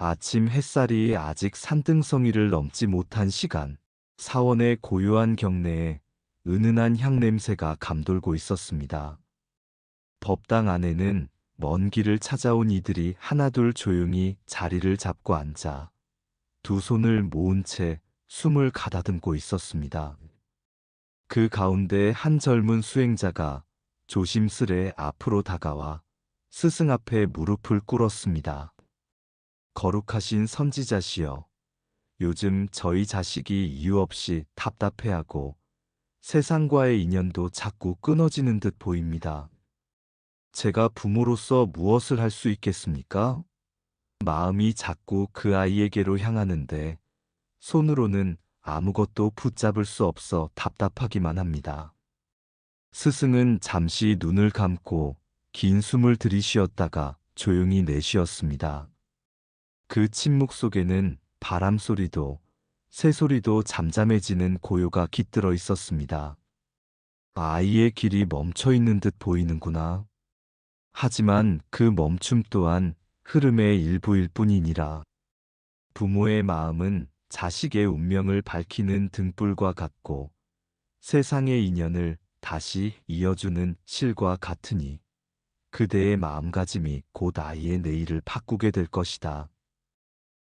아침 햇살이 아직 산등성이를 넘지 못한 시간, 사원의 고요한 경내에 은은한 향냄새가 감돌고 있었습니다. 법당 안에는 먼 길을 찾아온 이들이 하나둘 조용히 자리를 잡고 앉아 두 손을 모은 채 숨을 가다듬고 있었습니다. 그 가운데 한 젊은 수행자가 조심스레 앞으로 다가와 스승 앞에 무릎을 꿇었습니다. 거룩하신 선지자시여, 요즘 저희 자식이 이유 없이 답답해하고 세상과의 인연도 자꾸 끊어지는 듯 보입니다. 제가 부모로서 무엇을 할 수 있겠습니까? 마음이 자꾸 그 아이에게로 향하는데 손으로는 아무것도 붙잡을 수 없어 답답하기만 합니다. 스승은 잠시 눈을 감고 긴 숨을 들이쉬었다가 조용히 내쉬었습니다. 그 침묵 속에는 바람 소리도 새소리도 잠잠해지는 고요가 깃들어 있었습니다. 아이의 길이 멈춰 있는 듯 보이는구나. 하지만 그 멈춤 또한 흐름의 일부일 뿐이니라. 부모의 마음은 자식의 운명을 밝히는 등불과 같고 세상의 인연을 다시 이어주는 실과 같으니 그대의 마음가짐이 곧 아이의 내일을 바꾸게 될 것이다.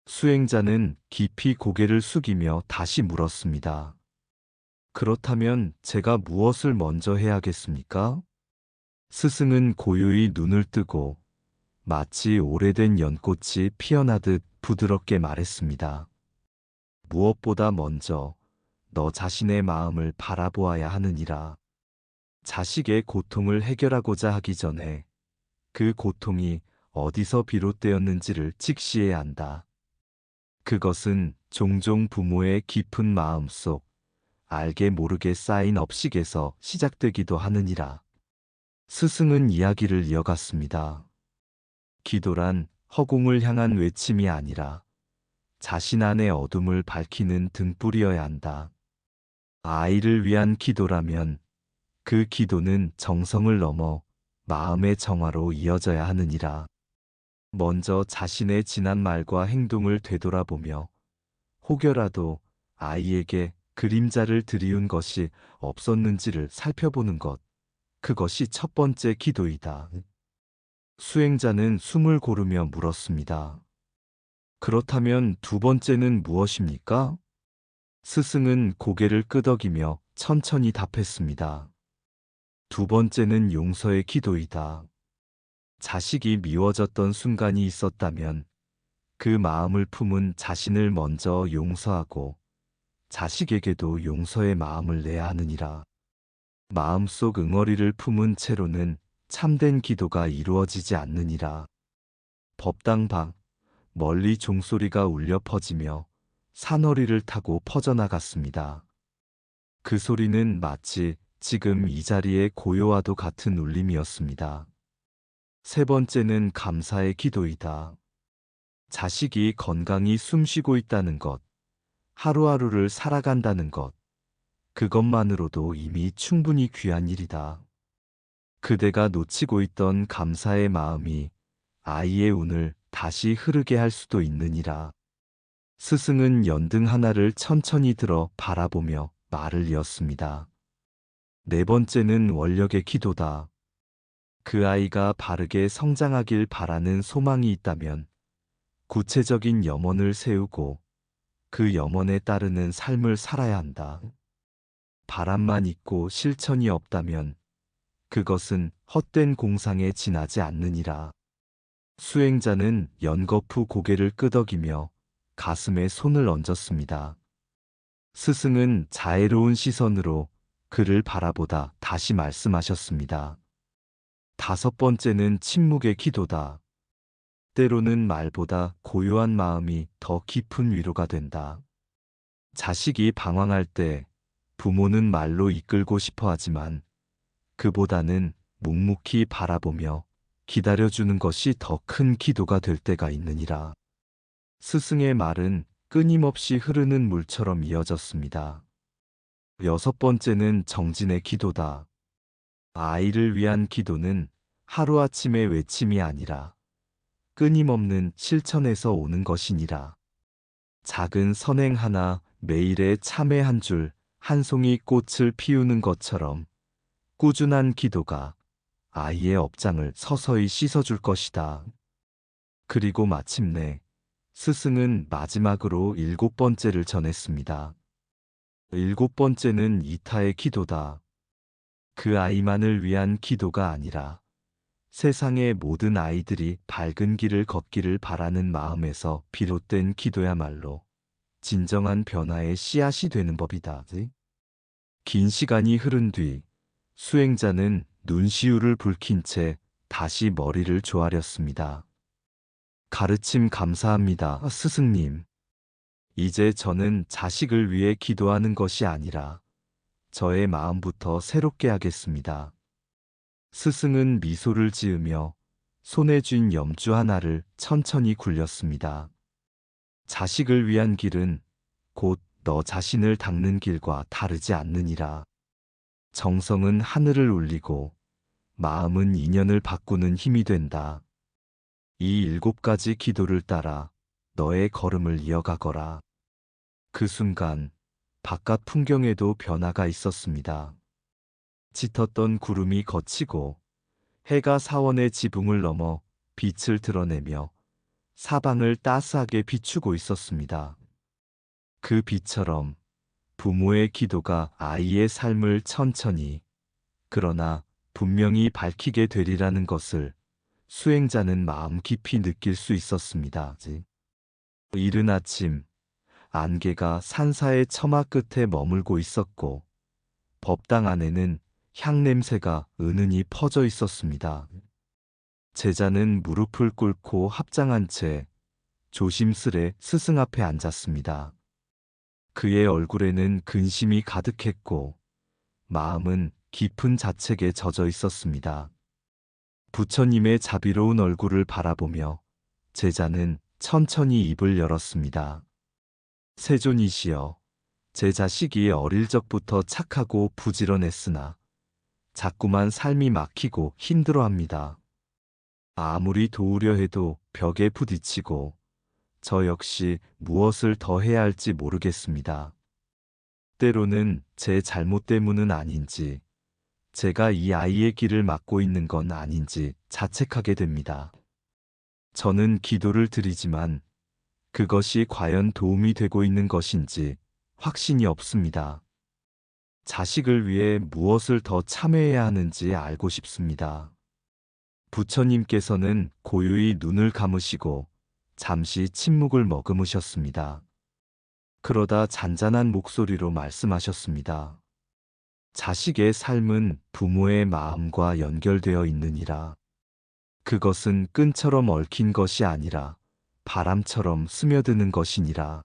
수행자는 깊이 고개를 숙이며 다시 물었습니다. 그렇다면 제가 무엇을 먼저 해야겠습니까? 스승은 고요히 눈을 뜨고 마치 오래된 연꽃이 피어나듯 부드럽게 말했습니다. 무엇보다 먼저 너 자신의 마음을 바라보아야 하느니라. 자식의 고통을 해결하고자 하기 전에 그 고통이 어디서 비롯되었는지를 직시해야 한다. 그것은 종종 부모의 깊은 마음속 알게 모르게 쌓인 업식에서 시작되기도 하느니라. 스승은 이야기를 이어갔습니다. 기도란 허공을 향한 외침이 아니라 자신 안의 어둠을 밝히는 등불이어야 한다. 아이를 위한 기도라면 그 기도는 정성을 넘어 마음의 정화로 이어져야 하느니라. 먼저 자신의 지난 말과 행동을 되돌아보며 혹여라도 아이에게 그림자를 들이운 것이 없었는지를 살펴보는 것, 그것이 첫 번째 기도이다. 수행자는 숨을 고르며 물었습니다. 그렇다면 두 번째는 무엇입니까? 스승은 고개를 끄덕이며 천천히 답했습니다. 두 번째는 용서의 기도이다. 자식이 미워졌던 순간이 있었다면 그 마음을 품은 자신을 먼저 용서하고 자식에게도 용서의 마음을 내야 하느니라. 마음속 응어리를 품은 채로는 참된 기도가 이루어지지 않느니라. 법당 밖 멀리 종소리가 울려 퍼지며 산허리를 타고 퍼져나갔습니다. 그 소리는 마치 지금 이 자리의 고요와도 같은 울림이었습니다. 세 번째는 감사의 기도이다. 자식이 건강히 숨쉬고 있다는 것, 하루하루를 살아간다는 것, 그것만으로도 이미 충분히 귀한 일이다. 그대가 놓치고 있던 감사의 마음이 아이의 운을 다시 흐르게 할 수도 있느니라. 스승은 연등 하나를 천천히 들어 바라보며 말을 이었습니다. 네 번째는 원력의 기도다. 그 아이가 바르게 성장하길 바라는 소망이 있다면 구체적인 염원을 세우고 그 염원에 따르는 삶을 살아야 한다. 바람만 있고 실천이 없다면 그것은 헛된 공상에 지나지 않느니라. 수행자는 연거푸 고개를 끄덕이며 가슴에 손을 얹었습니다. 스승은 자애로운 시선으로 그를 바라보다 다시 말씀하셨습니다. 다섯 번째는 침묵의 기도다. 때로는 말보다 고요한 마음이 더 깊은 위로가 된다. 자식이 방황할 때 부모는 말로 이끌고 싶어 하지만 그보다는 묵묵히 바라보며 기다려주는 것이 더 큰 기도가 될 때가 있느니라. 스승의 말은 끊임없이 흐르는 물처럼 이어졌습니다. 여섯 번째는 정진의 기도다. 아이를 위한 기도는 하루아침의 외침이 아니라 끊임없는 실천에서 오는 것이니라. 작은 선행 하나, 매일의 참회 한 줄, 한 송이 꽃을 피우는 것처럼 꾸준한 기도가 아이의 업장을 서서히 씻어줄 것이다. 그리고 마침내 스승은 마지막으로 7번째를 전했습니다. 7번째는 이타의 기도다. 그 아이만을 위한 기도가 아니라 세상의 모든 아이들이 밝은 길을 걷기를 바라는 마음에서 비롯된 기도야말로 진정한 변화의 씨앗이 되는 법이다. 긴 시간이 흐른 뒤 수행자는 눈시울을 붉힌 채 다시 머리를 조아렸습니다. 가르침 감사합니다, 스승님. 이제 저는 자식을 위해 기도하는 것이 아니라 저의 마음부터 새롭게 하겠습니다. 스승은 미소를 지으며 손에 쥔 염주 하나를 천천히 굴렸습니다. 자식을 위한 길은 곧 너 자신을 닦는 길과 다르지 않느니라. 정성은 하늘을 울리고 마음은 인연을 바꾸는 힘이 된다. 이 7가지 기도를 따라 너의 걸음을 이어가거라. 그 순간 바깥 풍경에도 변화가 있었습니다. 짙었던 구름이 걷히고 해가 사원의 지붕을 넘어 빛을 드러내며 사방을 따스하게 비추고 있었습니다. 그 빛처럼 부모의 기도가 아이의 삶을 천천히 그러나 분명히 밝히게 되리라는 것을 수행자는 마음 깊이 느낄 수 있었습니다. 이른 아침 안개가 산사의 처마 끝에 머물고 있었고 법당 안에는 향냄새가 은은히 퍼져 있었습니다. 제자는 무릎을 꿇고 합장한 채 조심스레 스승 앞에 앉았습니다. 그의 얼굴에는 근심이 가득했고 마음은 깊은 자책에 젖어 있었습니다. 부처님의 자비로운 얼굴을 바라보며 제자는 천천히 입을 열었습니다. 세존이시여, 제 자식이 어릴 적부터 착하고 부지런했으나 자꾸만 삶이 막히고 힘들어합니다. 아무리 도우려 해도 벽에 부딪히고 저 역시 무엇을 더 해야 할지 모르겠습니다. 때로는 제 잘못 때문은 아닌지, 제가 이 아이의 길을 막고 있는 건 아닌지 자책하게 됩니다. 저는 기도를 드리지만 그것이 과연 도움이 되고 있는 것인지 확신이 없습니다. 자식을 위해 무엇을 더 참회해야 하는지 알고 싶습니다. 부처님께서는 고요히 눈을 감으시고 잠시 침묵을 머금으셨습니다. 그러다 잔잔한 목소리로 말씀하셨습니다. 자식의 삶은 부모의 마음과 연결되어 있느니라. 그것은 끈처럼 얽힌 것이 아니라 바람처럼 스며드는 것이니라.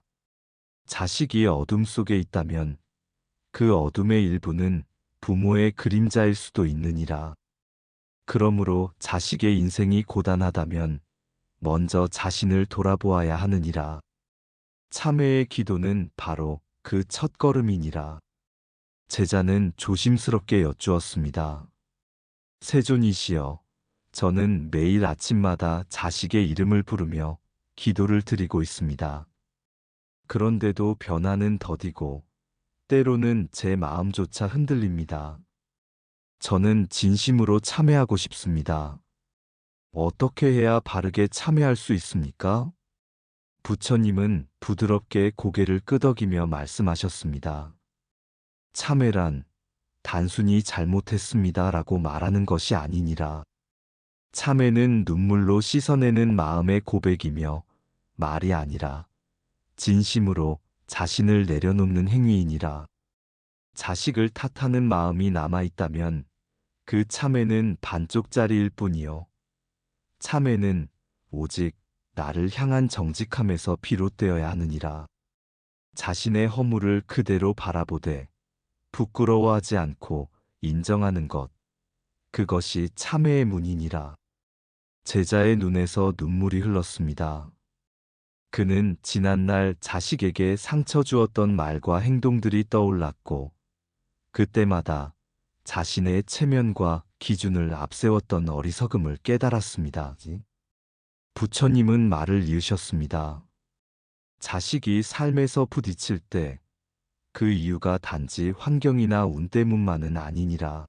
자식이 어둠 속에 있다면 그 어둠의 일부는 부모의 그림자일 수도 있느니라. 그러므로 자식의 인생이 고단하다면 먼저 자신을 돌아보아야 하느니라. 참회의 기도는 바로 그 첫걸음이니라. 제자는 조심스럽게 여쭈었습니다. 세존이시여, 저는 매일 아침마다 자식의 이름을 부르며 기도를 드리고 있습니다. 그런데도 변화는 더디고 때로는 제 마음조차 흔들립니다. 저는 진심으로 참회하고 싶습니다. 어떻게 해야 바르게 참회할 수 있습니까? 부처님은 부드럽게 고개를 끄덕이며 말씀하셨습니다. 참회란 단순히 잘못했습니다라고 말하는 것이 아니니라. 참회는 눈물로 씻어내는 마음의 고백이며 말이 아니라 진심으로 자신을 내려놓는 행위이니라. 자식을 탓하는 마음이 남아있다면 그 참회는 반쪽짜리일 뿐이요. 참회는 오직 나를 향한 정직함에서 비롯되어야 하느니라. 자신의 허물을 그대로 바라보되 부끄러워하지 않고 인정하는 것, 그것이 참회의 문이니라. 제자의 눈에서 눈물이 흘렀습니다. 그는 지난날 자식에게 상처 주었던 말과 행동들이 떠올랐고 그때마다 자신의 체면과 기준을 앞세웠던 어리석음을 깨달았습니다. 부처님은 말을 이으셨습니다. 자식이 삶에서 부딪힐 때 그 이유가 단지 환경이나 운 때문만은 아니니라.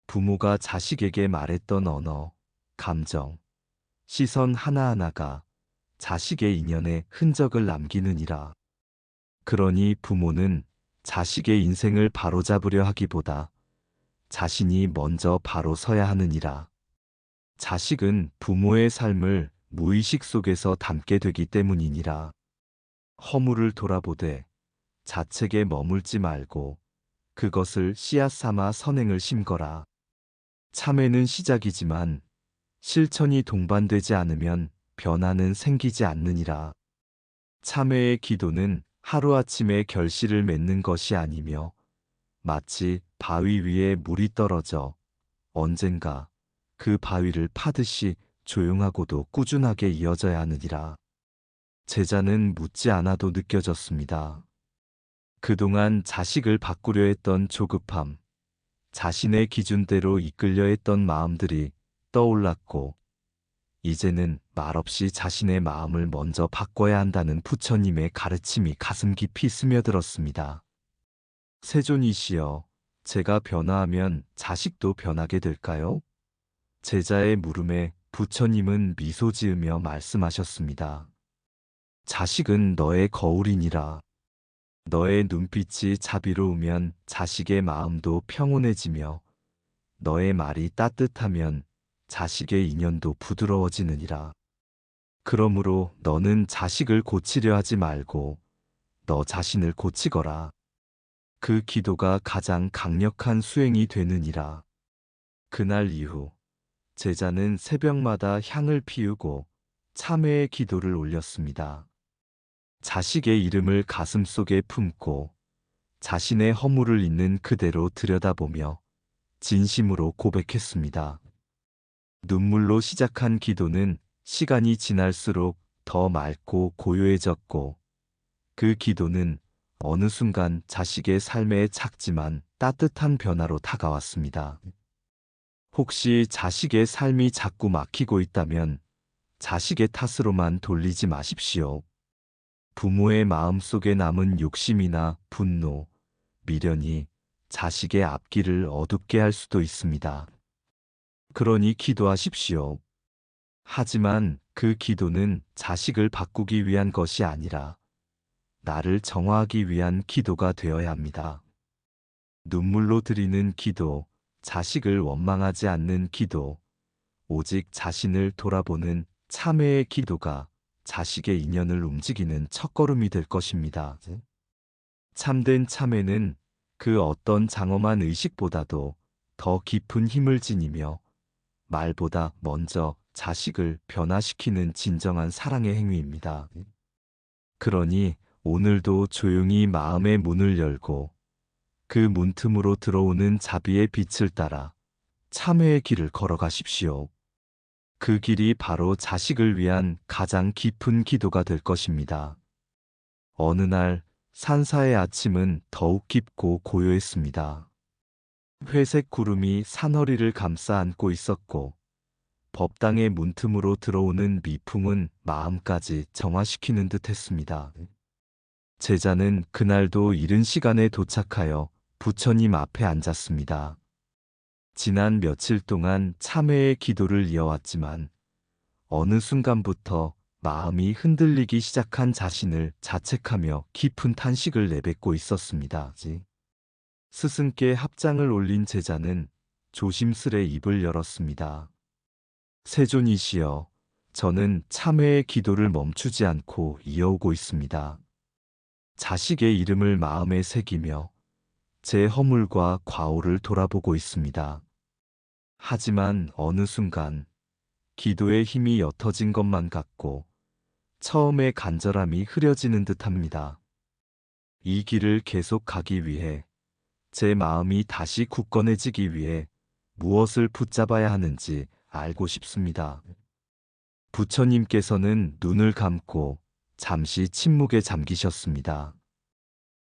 부모가 자식에게 말했던 언어, 감정, 시선 하나하나가 자식의 인연에 흔적을 남기느니라. 그러니 부모는 자식의 인생을 바로잡으려 하기보다 자신이 먼저 바로 서야 하느니라. 자식은 부모의 삶을 무의식 속에서 담게 되기 때문이니라. 허물을 돌아보되 자책에 머물지 말고 그것을 씨앗 삼아 선행을 심거라. 참회는 시작이지만 실천이 동반되지 않으면 변화는 생기지 않느니라. 참회의 기도는 하루아침에 결실을 맺는 것이 아니며 마치 바위 위에 물이 떨어져 언젠가 그 바위를 파듯이 조용하고도 꾸준하게 이어져야 하느니라. 제자는 묻지 않아도 느껴졌습니다. 그동안 자식을 바꾸려 했던 조급함, 자신의 기준대로 이끌려 했던 마음들이 떠올랐고, 이제는 말없이 자신의 마음을 먼저 바꿔야 한다는 부처님의 가르침이 가슴 깊이 스며들었습니다. 세존이시여, 제가 변화하면 자식도 변하게 될까요? 제자의 물음에 부처님은 미소 지으며 말씀하셨습니다. 자식은 너의 거울이니라. 너의 눈빛이 자비로우면 자식의 마음도 평온해지며 너의 말이 따뜻하면 자식의 인연도 부드러워지느니라. 그러므로 너는 자식을 고치려 하지 말고 너 자신을 고치거라. 그 기도가 가장 강력한 수행이 되느니라. 그날 이후 제자는 새벽마다 향을 피우고 참회의 기도를 올렸습니다. 자식의 이름을 가슴속에 품고 자신의 허물을 있는 그대로 들여다보며 진심으로 고백했습니다. 눈물로 시작한 기도는 시간이 지날수록 더 맑고 고요해졌고 그 기도는 어느 순간 자식의 삶에 작지만 따뜻한 변화로 다가왔습니다. 혹시 자식의 삶이 자꾸 막히고 있다면 자식의 탓으로만 돌리지 마십시오. 부모의 마음속에 남은 욕심이나 분노, 미련이 자식의 앞길을 어둡게 할 수도 있습니다. 그러니 기도하십시오. 하지만 그 기도는 자식을 바꾸기 위한 것이 아니라 나를 정화하기 위한 기도가 되어야 합니다. 눈물로 드리는 기도, 자식을 원망하지 않는 기도, 오직 자신을 돌아보는 참회의 기도가 자식의 인연을 움직이는 첫걸음이 될 것입니다. 참된 참회는 그 어떤 장엄한 의식보다도 더 깊은 힘을 지니며 말보다 먼저 자식을 변화시키는 진정한 사랑의 행위입니다. 그러니 오늘도 조용히 마음의 문을 열고 그 문틈으로 들어오는 자비의 빛을 따라 참회의 길을 걸어가십시오. 그 길이 바로 자식을 위한 가장 깊은 기도가 될 것입니다. 어느 날 산사의 아침은 더욱 깊고 고요했습니다. 회색 구름이 산허리를 감싸 안고 있었고 법당의 문틈으로 들어오는 미풍은 마음까지 정화시키는 듯 했습니다. 제자는 그날도 이른 시간에 도착하여 부처님 앞에 앉았습니다. 지난 며칠 동안 참회의 기도를 이어왔지만 어느 순간부터 마음이 흔들리기 시작한 자신을 자책하며 깊은 탄식을 내뱉고 있었습니다. 스승께 합장을 올린 제자는 조심스레 입을 열었습니다. 세존이시여, 저는 참회의 기도를 멈추지 않고 이어오고 있습니다. 자식의 이름을 마음에 새기며 제 허물과 과오를 돌아보고 있습니다. 하지만 어느 순간 기도의 힘이 옅어진 것만 같고 처음의 간절함이 흐려지는 듯합니다. 이 길을 계속 가기 위해 제 마음이 다시 굳건해지기 위해 무엇을 붙잡아야 하는지 알고 싶습니다. 부처님께서는 눈을 감고 잠시 침묵에 잠기셨습니다.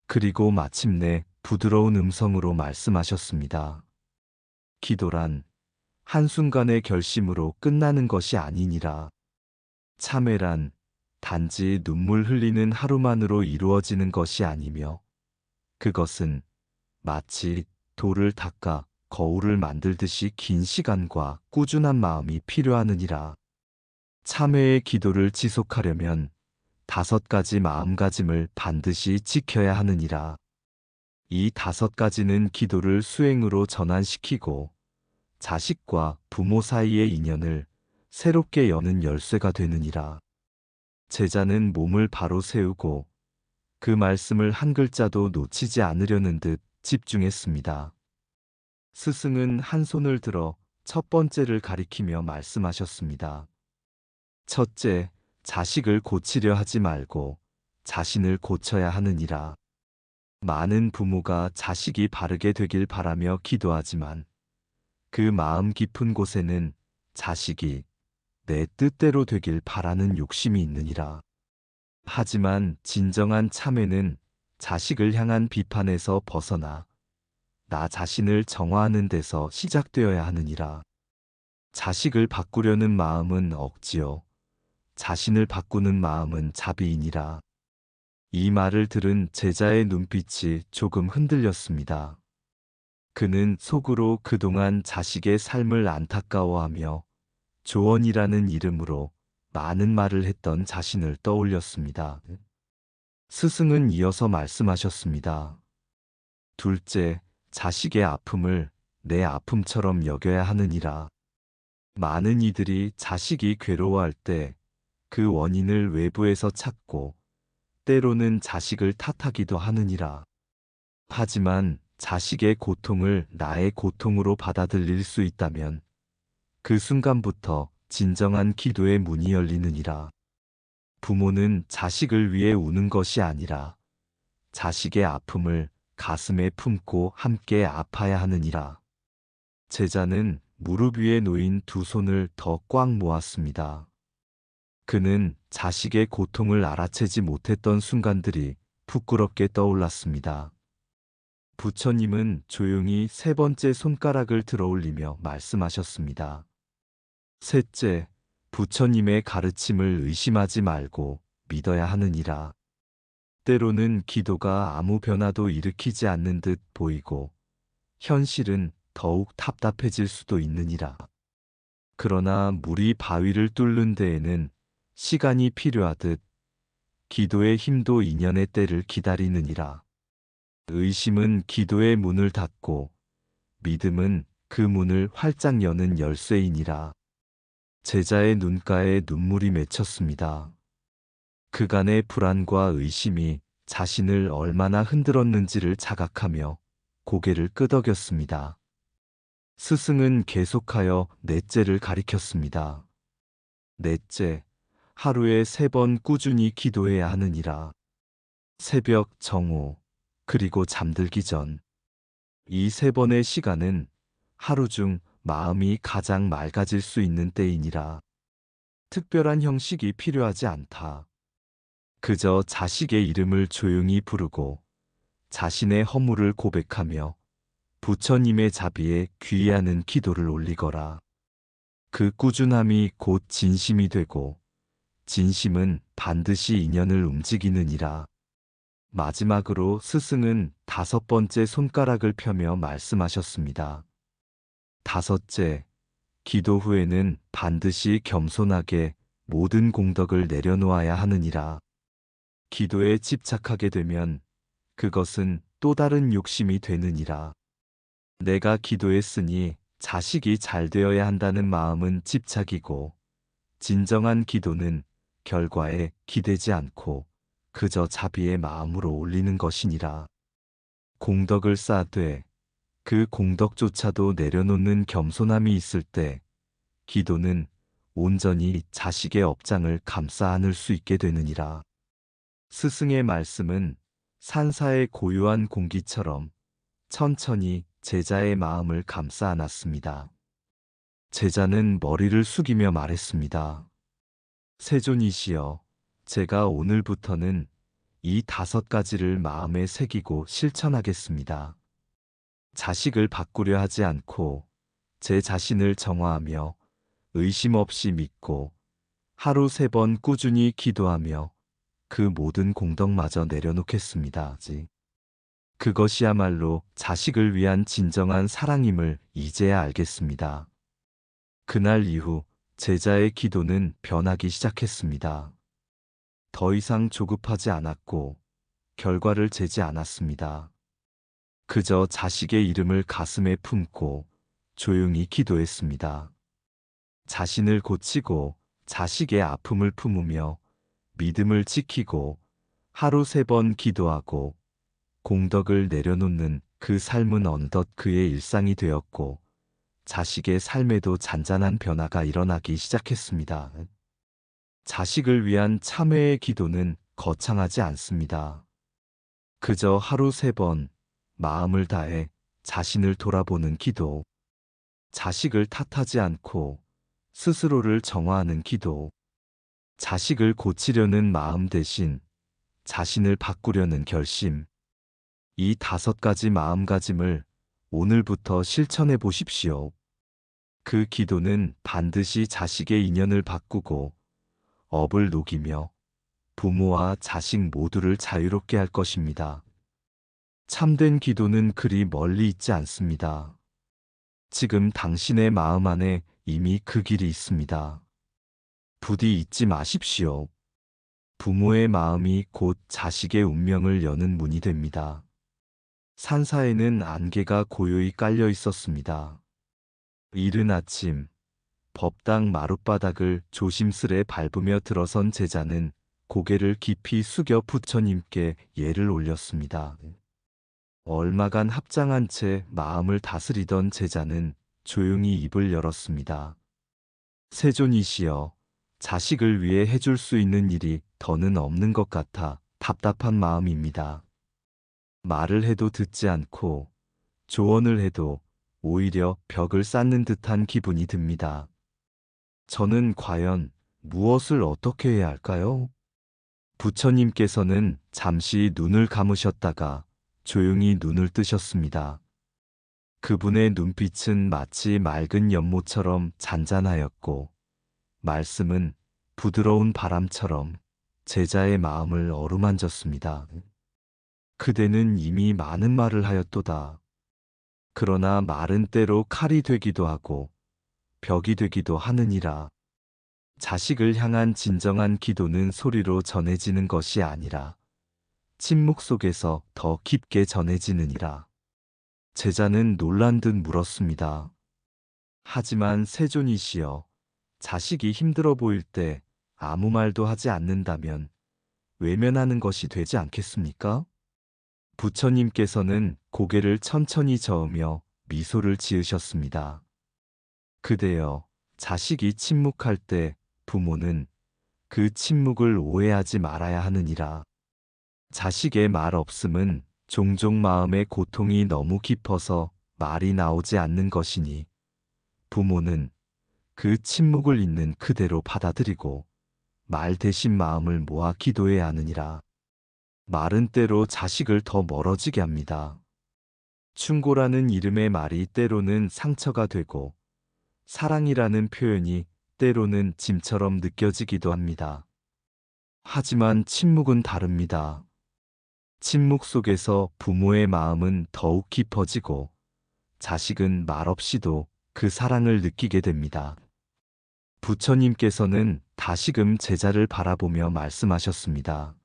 그리고 마침내 부드러운 음성으로 말씀하셨습니다. 기도란 한순간의 결심으로 끝나는 것이 아니니라. 참회란 단지 눈물 흘리는 하루만으로 이루어지는 것이 아니며 그것은 마치 돌을 닦아 거울을 만들듯이 긴 시간과 꾸준한 마음이 필요하느니라. 참회의 기도를 지속하려면 5가지 마음가짐을 반드시 지켜야 하느니라. 이 5가지는 기도를 수행으로 전환시키고 자식과 부모 사이의 인연을 새롭게 여는 열쇠가 되느니라. 제자는 몸을 바로 세우고 그 말씀을 한 글자도 놓치지 않으려는 듯 집중했습니다. 스승은 한 손을 들어 첫 번째를 가리키며 말씀하셨습니다. 첫째, 자식을 고치려 하지 말고 자신을 고쳐야 하느니라. 많은 부모가 자식이 바르게 되길 바라며 기도하지만 그 마음 깊은 곳에는 자식이 내 뜻대로 되길 바라는 욕심이 있느니라. 하지만 진정한 참회는 자식을 향한 비판에서 벗어나 나 자신을 정화하는 데서 시작되어야 하느니라. 자식을 바꾸려는 마음은 억지요. 자신을 바꾸는 마음은 자비이니라. 이 말을 들은 제자의 눈빛이 조금 흔들렸습니다. 그는 속으로 그동안 자식의 삶을 안타까워하며 조언이라는 이름으로 많은 말을 했던 자신을 떠올렸습니다. 스승은 이어서 말씀하셨습니다. 둘째, 자식의 아픔을 내 아픔처럼 여겨야 하느니라. 많은 이들이 자식이 괴로워할 때 그 원인을 외부에서 찾고 때로는 자식을 탓하기도 하느니라. 하지만 자식의 고통을 나의 고통으로 받아들일 수 있다면 그 순간부터 진정한 기도의 문이 열리느니라. 부모는 자식을 위해 우는 것이 아니라 자식의 아픔을 가슴에 품고 함께 아파야 하느니라. 제자는 무릎 위에 놓인 두 손을 더 꽉 모았습니다. 그는 자식의 고통을 알아채지 못했던 순간들이 부끄럽게 떠올랐습니다. 부처님은 조용히 3번째 손가락을 들어올리며 말씀하셨습니다. 셋째, 부처님의 가르침을 의심하지 말고 믿어야 하느니라. 때로는 기도가 아무 변화도 일으키지 않는 듯 보이고 현실은 더욱 답답해질 수도 있느니라. 그러나 물이 바위를 뚫는 데에는 시간이 필요하듯 기도의 힘도 인연의 때를 기다리느니라. 의심은 기도의 문을 닫고 믿음은 그 문을 활짝 여는 열쇠이니라. 제자의 눈가에 눈물이 맺혔습니다. 그간의 불안과 의심이 자신을 얼마나 흔들었는지를 자각하며 고개를 끄덕였습니다. 스승은 계속하여 넷째를 가리켰습니다. 넷째, 하루에 3번 꾸준히 기도해야 하느니라. 새벽, 정오, 그리고 잠들기 전. 이 3번의 시간은 하루 중 마음이 가장 맑아질 수 있는 때이니라. 특별한 형식이 필요하지 않다. 그저 자식의 이름을 조용히 부르고 자신의 허물을 고백하며 부처님의 자비에 귀의하는 기도를 올리거라. 그 꾸준함이 곧 진심이 되고 진심은 반드시 인연을 움직이느니라. 마지막으로 스승은 5번째 손가락을 펴며 말씀하셨습니다. 다섯째, 기도 후에는 반드시 겸손하게 모든 공덕을 내려놓아야 하느니라. 기도에 집착하게 되면 그것은 또 다른 욕심이 되느니라. 내가 기도했으니 자식이 잘 되어야 한다는 마음은 집착이고 진정한 기도는 결과에 기대지 않고 그저 자비의 마음으로 올리는 것이니라. 공덕을 쌓되 그 공덕조차도 내려놓는 겸손함이 있을 때 기도는 온전히 자식의 업장을 감싸 안을 수 있게 되느니라. 스승의 말씀은 산사의 고요한 공기처럼 천천히 제자의 마음을 감싸 안았습니다. 제자는 머리를 숙이며 말했습니다. 세존이시여, 제가 오늘부터는 이 5가지를 마음에 새기고 실천하겠습니다. 자식을 바꾸려 하지 않고 제 자신을 정화하며 의심 없이 믿고 하루 3번 꾸준히 기도하며 그 모든 공덕마저 내려놓겠습니다. 그것이야말로 자식을 위한 진정한 사랑임을 이제야 알겠습니다. 그날 이후 제자의 기도는 변하기 시작했습니다. 더 이상 조급하지 않았고 결과를 재지 않았습니다. 그저 자식의 이름을 가슴에 품고 조용히 기도했습니다. 자신을 고치고 자식의 아픔을 품으며 믿음을 지키고 하루 3번 기도하고 공덕을 내려놓는 그 삶은 어느덧 그의 일상이 되었고 자식의 삶에도 잔잔한 변화가 일어나기 시작했습니다. 자식을 위한 참회의 기도는 거창하지 않습니다. 그저 하루 3번 마음을 다해 자신을 돌아보는 기도, 자식을 탓하지 않고 스스로를 정화하는 기도, 자식을 고치려는 마음 대신 자신을 바꾸려는 결심, 이 5가지 마음가짐을 오늘부터 실천해 보십시오. 그 기도는 반드시 자식의 인연을 바꾸고 업을 녹이며 부모와 자식 모두를 자유롭게 할 것입니다. 참된 기도는 그리 멀리 있지 않습니다. 지금 당신의 마음 안에 이미 그 길이 있습니다. 부디 잊지 마십시오. 부모의 마음이 곧 자식의 운명을 여는 문이 됩니다. 산사에는 안개가 고요히 깔려 있었습니다. 이른 아침, 법당 마룻바닥을 조심스레 밟으며 들어선 제자는 고개를 깊이 숙여 부처님께 예를 올렸습니다. 얼마간 합장한 채 마음을 다스리던 제자는 조용히 입을 열었습니다. 세존이시여, 자식을 위해 해줄 수 있는 일이 더는 없는 것 같아 답답한 마음입니다. 말을 해도 듣지 않고 조언을 해도 오히려 벽을 쌓는 듯한 기분이 듭니다. 저는 과연 무엇을 어떻게 해야 할까요? 부처님께서는 잠시 눈을 감으셨다가 조용히 눈을 뜨셨습니다. 그분의 눈빛은 마치 맑은 연못처럼 잔잔하였고 말씀은 부드러운 바람처럼 제자의 마음을 어루만졌습니다. 그대는 이미 많은 말을 하였도다. 그러나 말은 때로 칼이 되기도 하고 벽이 되기도 하느니라. 자식을 향한 진정한 기도는 소리로 전해지는 것이 아니라 침묵 속에서 더 깊게 전해지느니라. 제자는 놀란 듯 물었습니다. 하지만 세존이시여, 자식이 힘들어 보일 때 아무 말도 하지 않는다면 외면하는 것이 되지 않겠습니까? 부처님께서는 고개를 천천히 저으며 미소를 지으셨습니다. 그대여, 자식이 침묵할 때 부모는 그 침묵을 오해하지 말아야 하느니라. 자식의 말 없음은 종종 마음의 고통이 너무 깊어서 말이 나오지 않는 것이니 부모는 그 침묵을 있는 그대로 받아들이고 말 대신 마음을 모아 기도해야 하느니라. 말은 때로 자식을 더 멀어지게 합니다. 충고라는 이름의 말이 때로는 상처가 되고 사랑이라는 표현이 때로는 짐처럼 느껴지기도 합니다. 하지만 침묵은 다릅니다. 침묵 속에서 부모의 마음은 더욱 깊어지고 자식은 말없이도 그 사랑을 느끼게 됩니다. 부처님께서는 다시금 제자를 바라보며 말씀하셨습니다.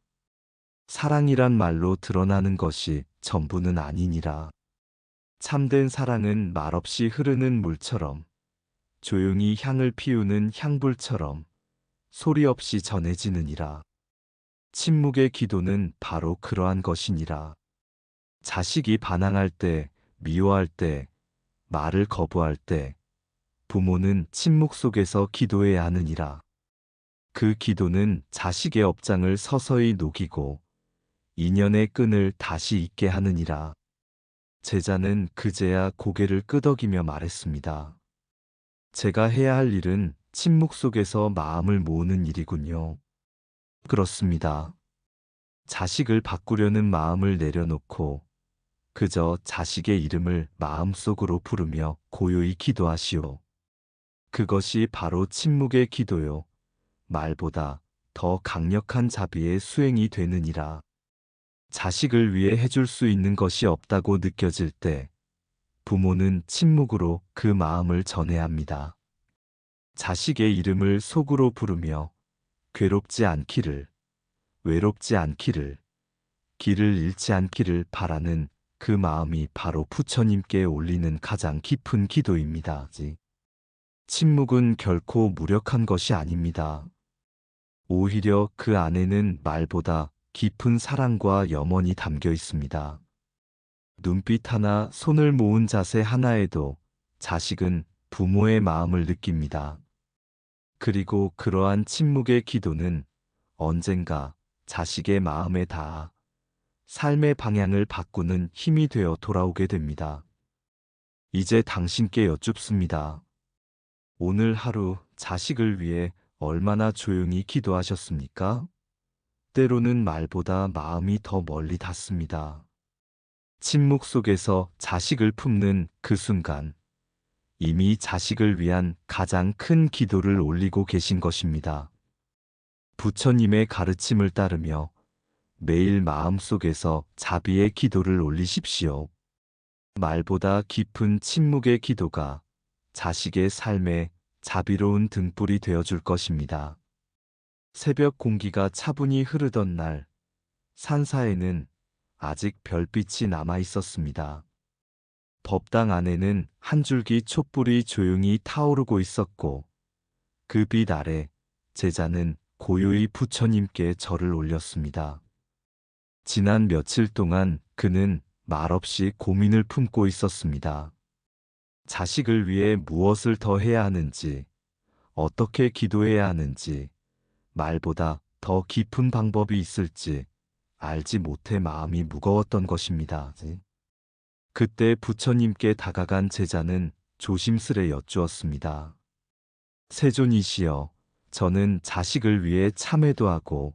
사랑이란 말로 드러나는 것이 전부는 아니니라. 참된 사랑은 말없이 흐르는 물처럼 조용히 향을 피우는 향불처럼 소리 없이 전해지느니라. 침묵의 기도는 바로 그러한 것이니라. 자식이 반항할 때, 미워할 때, 말을 거부할 때 부모는 침묵 속에서 기도해야 하느니라. 그 기도는 자식의 업장을 서서히 녹이고 인연의 끈을 다시 잇게 하느니라. 제자는 그제야 고개를 끄덕이며 말했습니다. 제가 해야 할 일은 침묵 속에서 마음을 모으는 일이군요. 그렇습니다. 자식을 바꾸려는 마음을 내려놓고 그저 자식의 이름을 마음속으로 부르며 고요히 기도하시오. 그것이 바로 침묵의 기도요. 말보다 더 강력한 자비의 수행이 되느니라. 자식을 위해 해줄 수 있는 것이 없다고 느껴질 때 부모는 침묵으로 그 마음을 전해야 합니다. 자식의 이름을 속으로 부르며 괴롭지 않기를, 외롭지 않기를, 길을 잃지 않기를 바라는 그 마음이 바로 부처님께 올리는 가장 깊은 기도입니다. 침묵은 결코 무력한 것이 아닙니다. 오히려 그 안에는 말보다 깊은 사랑과 염원이 담겨 있습니다. 눈빛 하나, 손을 모은 자세 하나에도 자식은 부모의 마음을 느낍니다. 그리고 그러한 침묵의 기도는 언젠가 자식의 마음에 닿아 삶의 방향을 바꾸는 힘이 되어 돌아오게 됩니다. 이제 당신께 여쭙습니다. 오늘 하루 자식을 위해 얼마나 조용히 기도하셨습니까? 때로는 말보다 마음이 더 멀리 닿습니다. 침묵 속에서 자식을 품는 그 순간, 이미 자식을 위한 가장 큰 기도를 올리고 계신 것입니다. 부처님의 가르침을 따르며 매일 마음속에서 자비의 기도를 올리십시오. 말보다 깊은 침묵의 기도가 자식의 삶에 자비로운 등불이 되어줄 것입니다. 새벽 공기가 차분히 흐르던 날, 산사에는 아직 별빛이 남아 있었습니다. 법당 안에는 한 줄기 촛불이 조용히 타오르고 있었고, 그 빛 아래 제자는 고요히 부처님께 절을 올렸습니다. 지난 며칠 동안 그는 말없이 고민을 품고 있었습니다. 자식을 위해 무엇을 더 해야 하는지, 어떻게 기도해야 하는지, 말보다 더 깊은 방법이 있을지 알지 못해 마음이 무거웠던 것입니다. 그때 부처님께 다가간 제자는 조심스레 여쭈었습니다. 세존이시여, 저는 자식을 위해 참회도 하고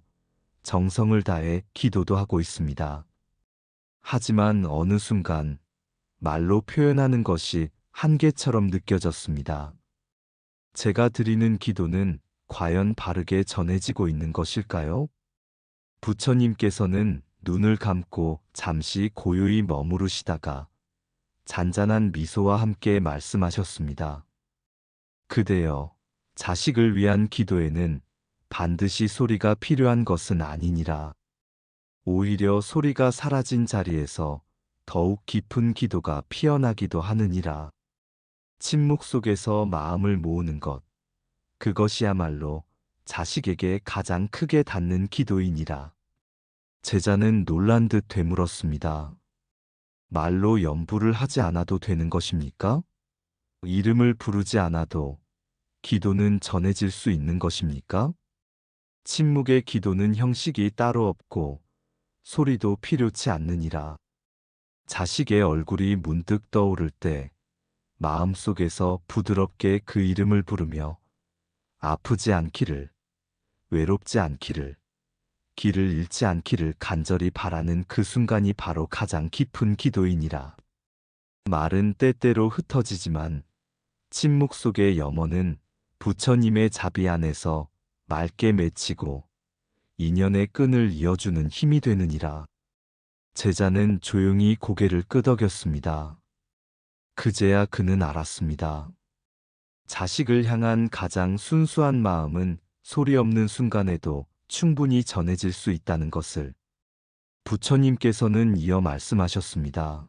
정성을 다해 기도도 하고 있습니다. 하지만 어느 순간 말로 표현하는 것이 한계처럼 느껴졌습니다. 제가 드리는 기도는 과연 바르게 전해지고 있는 것일까요? 부처님께서는 눈을 감고 잠시 고요히 머무르시다가 잔잔한 미소와 함께 말씀하셨습니다. 그대여, 자식을 위한 기도에는 반드시 소리가 필요한 것은 아니니라. 오히려 소리가 사라진 자리에서 더욱 깊은 기도가 피어나기도 하느니라. 침묵 속에서 마음을 모으는 것, 그것이야말로 자식에게 가장 크게 닿는 기도이니라. 제자는 놀란 듯 되물었습니다. 말로 연부를 하지 않아도 되는 것입니까? 이름을 부르지 않아도 기도는 전해질 수 있는 것입니까? 침묵의 기도는 형식이 따로 없고 소리도 필요치 않느니라. 자식의 얼굴이 문득 떠오를 때 마음속에서 부드럽게 그 이름을 부르며 아프지 않기를, 외롭지 않기를, 길을 잃지 않기를 간절히 바라는 그 순간이 바로 가장 깊은 기도이니라. 말은 때때로 흩어지지만 침묵 속의 염원은 부처님의 자비 안에서 맑게 맺히고 인연의 끈을 이어주는 힘이 되느니라. 제자는 조용히 고개를 끄덕였습니다. 그제야 그는 알았습니다. 자식을 향한 가장 순수한 마음은 소리 없는 순간에도 충분히 전해질 수 있다는 것을. 부처님께서는 이어 말씀하셨습니다.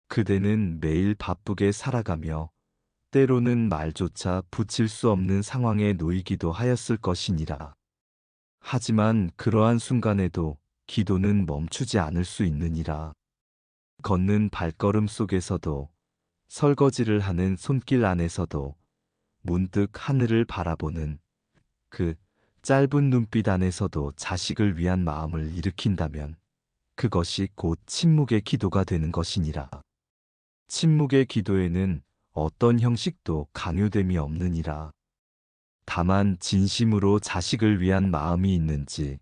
그대는 매일 바쁘게 살아가며 때로는 말조차 붙일 수 없는 상황에 놓이기도 하였을 것이니라. 하지만 그러한 순간에도 기도는 멈추지 않을 수 있느니라. 걷는 발걸음 속에서도, 설거지를 하는 손길 안에서도, 문득 하늘을 바라보는 그 짧은 눈빛 안에서도 자식을 위한 마음을 일으킨다면 그것이 곧 침묵의 기도가 되는 것이니라. 침묵의 기도에는 어떤 형식도 강요됨이 없느니라. 다만 진심으로 자식을 위한 마음이 있는지,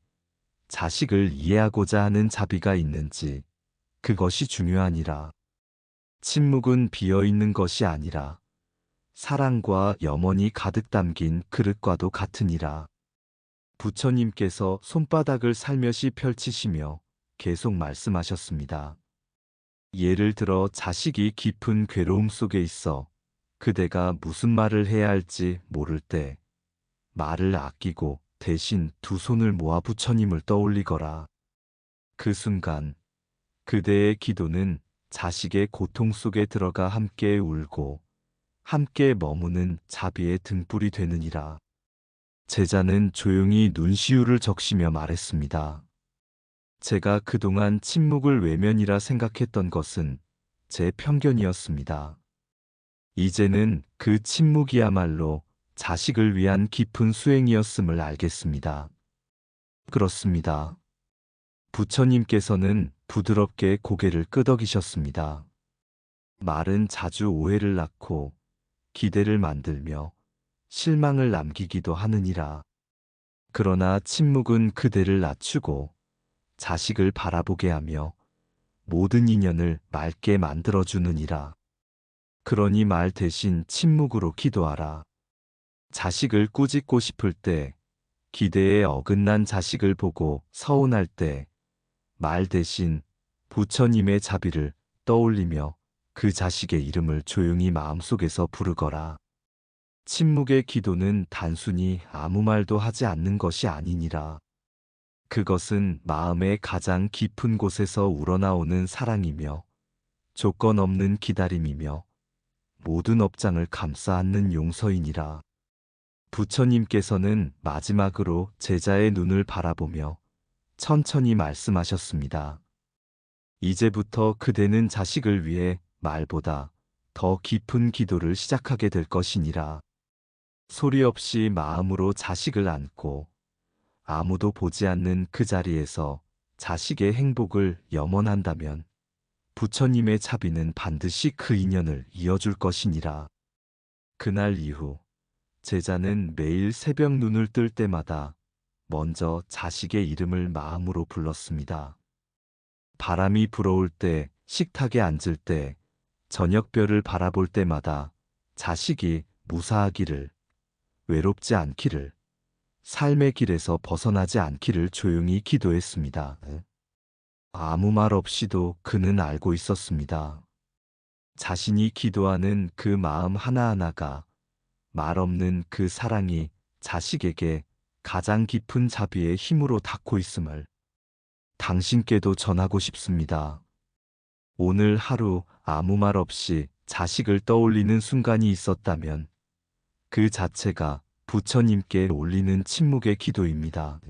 자식을 이해하고자 하는 자비가 있는지, 그것이 중요하니라. 침묵은 비어있는 것이 아니라 사랑과 염원이 가득 담긴 그릇과도 같으니라. 부처님께서 손바닥을 살며시 펼치시며 계속 말씀하셨습니다. 예를 들어 자식이 깊은 괴로움 속에 있어 그대가 무슨 말을 해야 할지 모를 때 말을 아끼고 대신 두 손을 모아 부처님을 떠올리거라. 그 순간 그대의 기도는 자식의 고통 속에 들어가 함께 울고 함께 머무는 자비의 등불이 되느니라. 제자는 조용히 눈시울을 적시며 말했습니다. 제가 그동안 침묵을 외면이라 생각했던 것은 제 편견이었습니다. 이제는 그 침묵이야말로 자식을 위한 깊은 수행이었음을 알겠습니다. 그렇습니다. 부처님께서는 부드럽게 고개를 끄덕이셨습니다. 말은 자주 오해를 낳고 기대를 만들며 실망을 남기기도 하느니라. 그러나 침묵은 그대를 낮추고 자식을 바라보게 하며 모든 인연을 맑게 만들어주느니라. 그러니 말 대신 침묵으로 기도하라. 자식을 꾸짖고 싶을 때, 기대에 어긋난 자식을 보고 서운할 때, 말 대신 부처님의 자비를 떠올리며 그 자식의 이름을 조용히 마음속에서 부르거라. 침묵의 기도는 단순히 아무 말도 하지 않는 것이 아니니라. 그것은 마음의 가장 깊은 곳에서 우러나오는 사랑이며 조건 없는 기다림이며 모든 업장을 감싸 안는 용서이니라. 부처님께서는 마지막으로 제자의 눈을 바라보며 천천히 말씀하셨습니다. 이제부터 그대는 자식을 위해 말보다 더 깊은 기도를 시작하게 될 것이니라. 소리 없이 마음으로 자식을 안고 아무도 보지 않는 그 자리에서 자식의 행복을 염원한다면 부처님의 자비는 반드시 그 인연을 이어줄 것이니라. 그날 이후 제자는 매일 새벽 눈을 뜰 때마다 먼저 자식의 이름을 마음으로 불렀습니다. 바람이 불어올 때, 식탁에 앉을 때, 저녁별을 바라볼 때마다 자식이 무사하기를, 외롭지 않기를, 삶의 길에서 벗어나지 않기를 조용히 기도했습니다. 아무 말 없이도 그는 알고 있었습니다. 자신이 기도하는 그 마음 하나하나가 말 없는 그 사랑이 자식에게 가장 깊은 자비의 힘으로 닿고 있음을 당신께도 전하고 싶습니다. 오늘 하루 아무 말 없이 자식을 떠올리는 순간이 있었다면 그 자체가 부처님께 올리는 침묵의 기도입니다.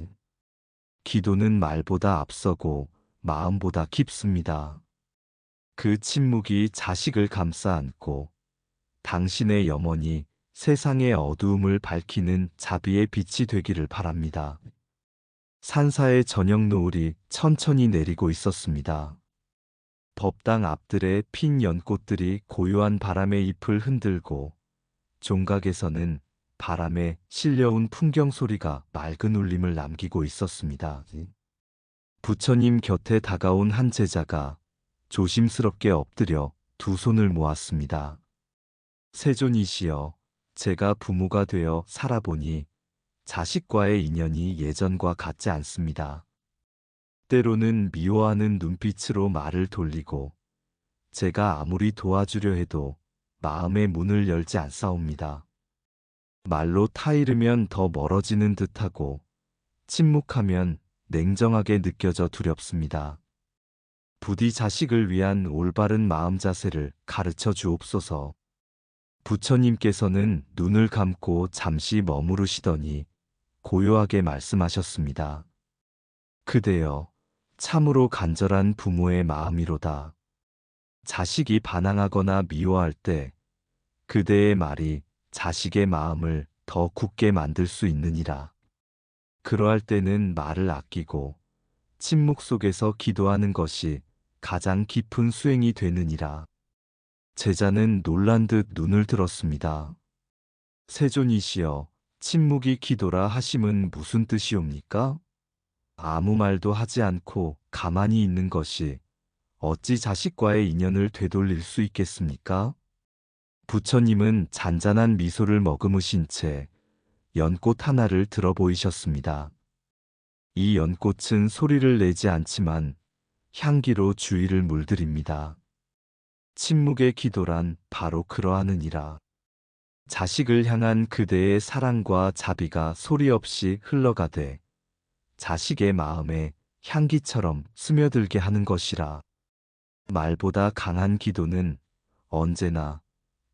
기도는 말보다 앞서고 마음보다 깊습니다. 그 침묵이 자식을 감싸 안고 당신의 염원이 세상의 어두움을 밝히는 자비의 빛이 되기를 바랍니다. 산사의 저녁 노을이 천천히 내리고 있었습니다. 법당 앞들의 핀 연꽃들이 고요한 바람의 잎을 흔들고 종각에서는 바람에 실려온 풍경 소리가 맑은 울림을 남기고 있었습니다. 부처님 곁에 다가온 한 제자가 조심스럽게 엎드려 두 손을 모았습니다. 세존이시여, 제가 부모가 되어 살아보니 자식과의 인연이 예전과 같지 않습니다. 때로는 미워하는 눈빛으로 말을 돌리고 제가 아무리 도와주려 해도 마음의 문을 열지 않사옵니다. 말로 타이르면 더 멀어지는 듯하고 침묵하면 냉정하게 느껴져 두렵습니다. 부디 자식을 위한 올바른 마음 자세를 가르쳐 주옵소서. 부처님께서는 눈을 감고 잠시 머무르시더니 고요하게 말씀하셨습니다. 그대여, 참으로 간절한 부모의 마음이로다. 자식이 반항하거나 미워할 때 그대의 말이 자식의 마음을 더 굳게 만들 수 있느니라. 그러할 때는 말을 아끼고 침묵 속에서 기도하는 것이 가장 깊은 수행이 되느니라. 제자는 놀란 듯 눈을 들었습니다. 세존이시여, 침묵이 기도라 하심은 무슨 뜻이옵니까? 아무 말도 하지 않고 가만히 있는 것이 어찌 자식과의 인연을 되돌릴 수 있겠습니까? 부처님은 잔잔한 미소를 머금으신 채 연꽃 하나를 들어 보이셨습니다. 이 연꽃은 소리를 내지 않지만 향기로 주위를 물들입니다. 침묵의 기도란 바로 그러하느니라. 자식을 향한 그대의 사랑과 자비가 소리 없이 흘러가되 자식의 마음에 향기처럼 스며들게 하는 것이라. 말보다 강한 기도는 언제나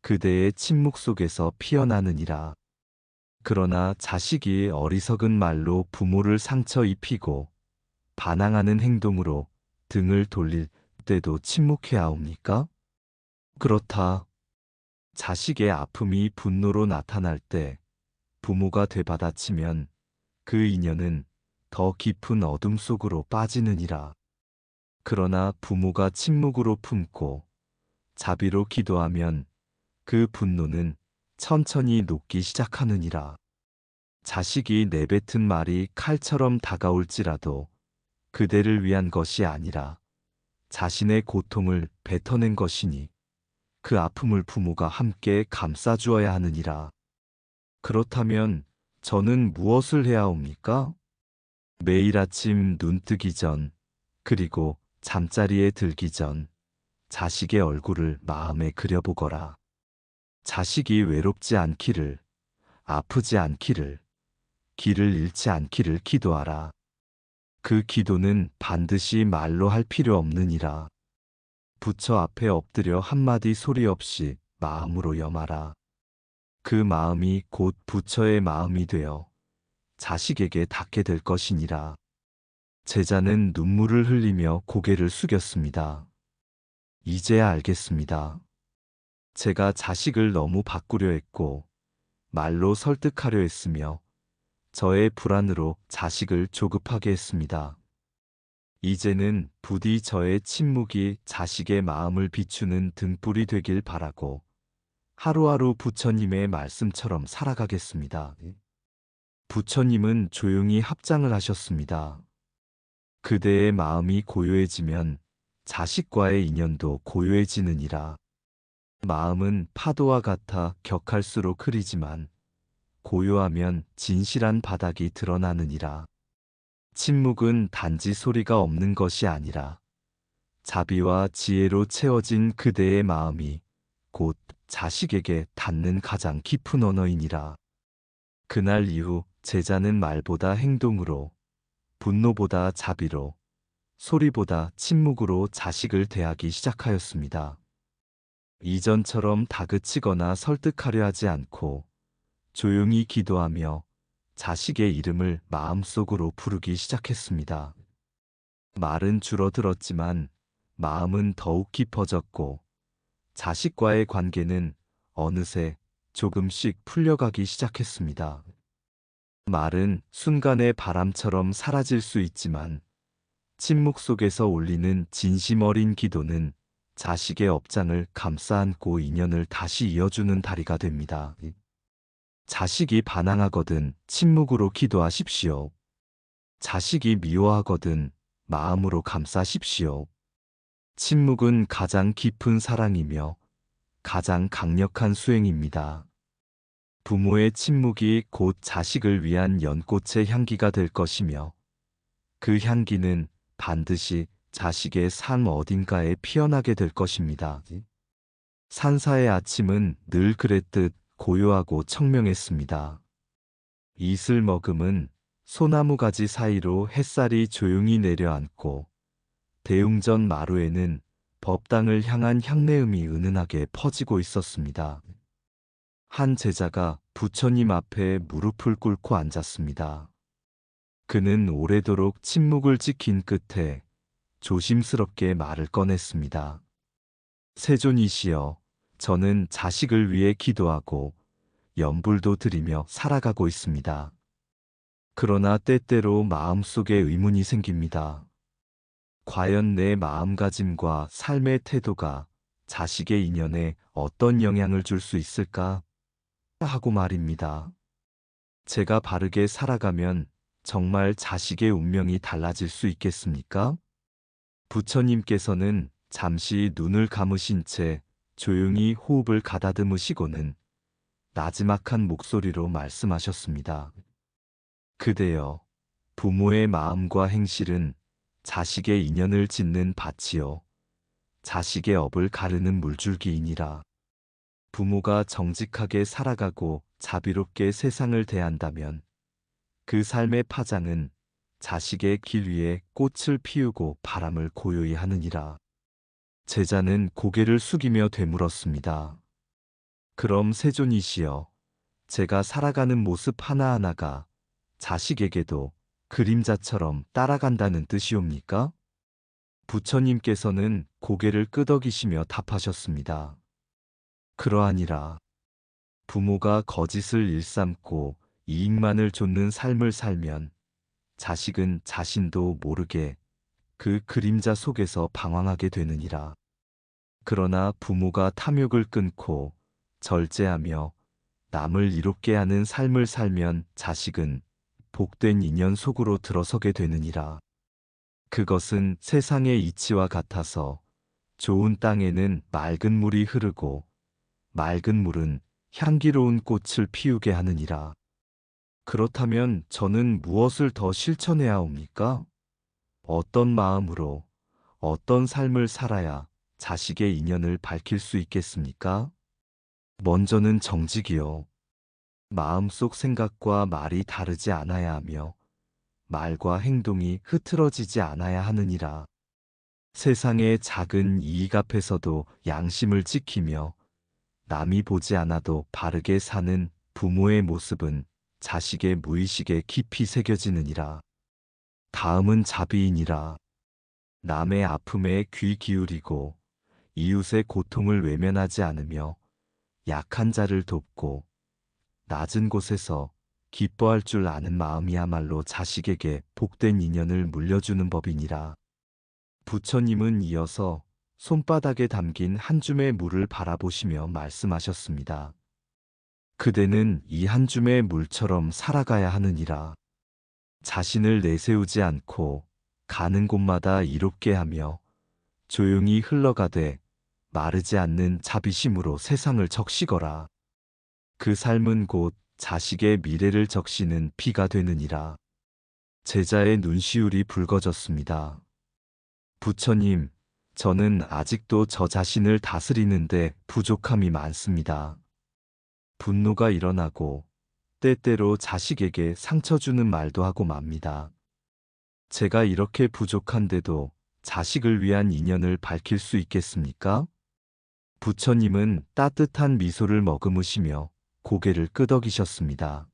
그대의 침묵 속에서 피어나느니라. 그러나 자식이 어리석은 말로 부모를 상처 입히고 반항하는 행동으로 등을 돌릴 때도 침묵해야 합니까? 그렇다. 자식의 아픔이 분노로 나타날 때 부모가 되받아치면 그 인연은 더 깊은 어둠 속으로 빠지느니라. 그러나 부모가 침묵으로 품고 자비로 기도하면 그 분노는 천천히 녹기 시작하느니라. 자식이 내뱉은 말이 칼처럼 다가올지라도 그대를 위한 것이 아니라 자신의 고통을 뱉어낸 것이니 그 아픔을 부모가 함께 감싸주어야 하느니라. 그렇다면 저는 무엇을 해야 합니까? 매일 아침 눈 뜨기 전, 그리고 잠자리에 들기 전 자식의 얼굴을 마음에 그려보거라. 자식이 외롭지 않기를, 아프지 않기를, 길을 잃지 않기를 기도하라. 그 기도는 반드시 말로 할 필요 없느니라. 부처 앞에 엎드려 한마디 소리 없이 마음으로 염하라. 그 마음이 곧 부처의 마음이 되어 자식에게 닿게 될 것이니라. 제자는 눈물을 흘리며 고개를 숙였습니다. 이제야 알겠습니다. 제가 자식을 너무 바꾸려 했고 말로 설득하려 했으며 저의 불안으로 자식을 조급하게 했습니다. 이제는 부디 저의 침묵이 자식의 마음을 비추는 등불이 되길 바라고 하루하루 부처님의 말씀처럼 살아가겠습니다. 부처님은 조용히 합장을 하셨습니다. 그대의 마음이 고요해지면 자식과의 인연도 고요해지느니라. 마음은 파도와 같아 격할수록 흐리지만 고요하면 진실한 바닥이 드러나느니라. 침묵은 단지 소리가 없는 것이 아니라 자비와 지혜로 채워진 그대의 마음이 곧 자식에게 닿는 가장 깊은 언어이니라. 그날 이후 제자는 말보다 행동으로, 분노보다 자비로, 소리보다 침묵으로 자식을 대하기 시작하였습니다. 이전처럼 다그치거나 설득하려 하지 않고 조용히 기도하며 자식의 이름을 마음속으로 부르기 시작했습니다. 말은 줄어들었지만 마음은 더욱 깊어졌고 자식과의 관계는 어느새 조금씩 풀려가기 시작했습니다. 말은 순간의 바람처럼 사라질 수 있지만 침묵 속에서 울리는 진심 어린 기도는 자식의 업장을 감싸 안고 인연을 다시 이어주는 다리가 됩니다. 자식이 반항하거든 침묵으로 기도하십시오. 자식이 미워하거든 마음으로 감싸십시오. 침묵은 가장 깊은 사랑이며 가장 강력한 수행입니다. 부모의 침묵이 곧 자식을 위한 연꽃의 향기가 될 것이며 그 향기는 반드시 자식의 삶 어딘가에 피어나게 될 것입니다. 산사의 아침은 늘 그랬듯 고요하고 청명했습니다. 이슬 머금은 소나무 가지 사이로 햇살이 조용히 내려앉고 대웅전 마루에는 법당을 향한 향내음이 은은하게 퍼지고 있었습니다. 한 제자가 부처님 앞에 무릎을 꿇고 앉았습니다. 그는 오래도록 침묵을 지킨 끝에 조심스럽게 말을 꺼냈습니다. 세존이시여, 저는 자식을 위해 기도하고 연불도 드리며 살아가고 있습니다. 그러나 때때로 마음속에 의문이 생깁니다. 과연 내 마음가짐과 삶의 태도가 자식의 인연에 어떤 영향을 줄 수 있을까? 하고 말입니다. 제가 바르게 살아가면 정말 자식의 운명이 달라질 수 있겠습니까? 부처님께서는 잠시 눈을 감으신 채 조용히 호흡을 가다듬으시고는 나지막한 목소리로 말씀하셨습니다. 그대여, 부모의 마음과 행실은 자식의 인연을 짓는 밭이요 자식의 업을 가르는 물줄기이니라. 부모가 정직하게 살아가고 자비롭게 세상을 대한다면 그 삶의 파장은 자식의 길 위에 꽃을 피우고 바람을 고요히 하느니라. 제자는 고개를 숙이며 되물었습니다. 그럼 세존이시여, 제가 살아가는 모습 하나하나가 자식에게도 그림자처럼 따라간다는 뜻이옵니까? 부처님께서는 고개를 끄덕이시며 답하셨습니다. 그러하니라. 부모가 거짓을 일삼고 이익만을 좇는 삶을 살면 자식은 자신도 모르게 그 그림자 속에서 방황하게 되느니라. 그러나 부모가 탐욕을 끊고 절제하며 남을 이롭게 하는 삶을 살면 자식은 복된 인연 속으로 들어서게 되느니라. 그것은 세상의 이치와 같아서 좋은 땅에는 맑은 물이 흐르고 맑은 물은 향기로운 꽃을 피우게 하느니라. 그렇다면 저는 무엇을 더 실천해야 합니까? 어떤 마음으로, 어떤 삶을 살아야 자식의 인연을 밝힐 수 있겠습니까? 먼저는 정직이요. 마음속 생각과 말이 다르지 않아야 하며 말과 행동이 흐트러지지 않아야 하느니라. 세상의 작은 이익 앞에서도 양심을 지키며 남이 보지 않아도 바르게 사는 부모의 모습은 자식의 무의식에 깊이 새겨지느니라. 다음은 자비이니라. 남의 아픔에 귀 기울이고 이웃의 고통을 외면하지 않으며 약한 자를 돕고 낮은 곳에서 기뻐할 줄 아는 마음이야말로 자식에게 복된 인연을 물려주는 법이니라. 부처님은 이어서 손바닥에 담긴 한 줌의 물을 바라보시며 말씀하셨습니다. 그대는 이 한 줌의 물처럼 살아가야 하느니라. 자신을 내세우지 않고 가는 곳마다 이롭게 하며 조용히 흘러가되 마르지 않는 자비심으로 세상을 적시거라. 그 삶은 곧 자식의 미래를 적시는 비가 되느니라. 제자의 눈시울이 붉어졌습니다. 부처님, 저는 아직도 저 자신을 다스리는데 부족함이 많습니다. 분노가 일어나고 때때로 자식에게 상처 주는 말도 하고 맙니다. 제가 이렇게 부족한데도 자식을 위한 인연을 밝힐 수 있겠습니까? 부처님은 따뜻한 미소를 머금으시며 고개를 끄덕이셨습니다.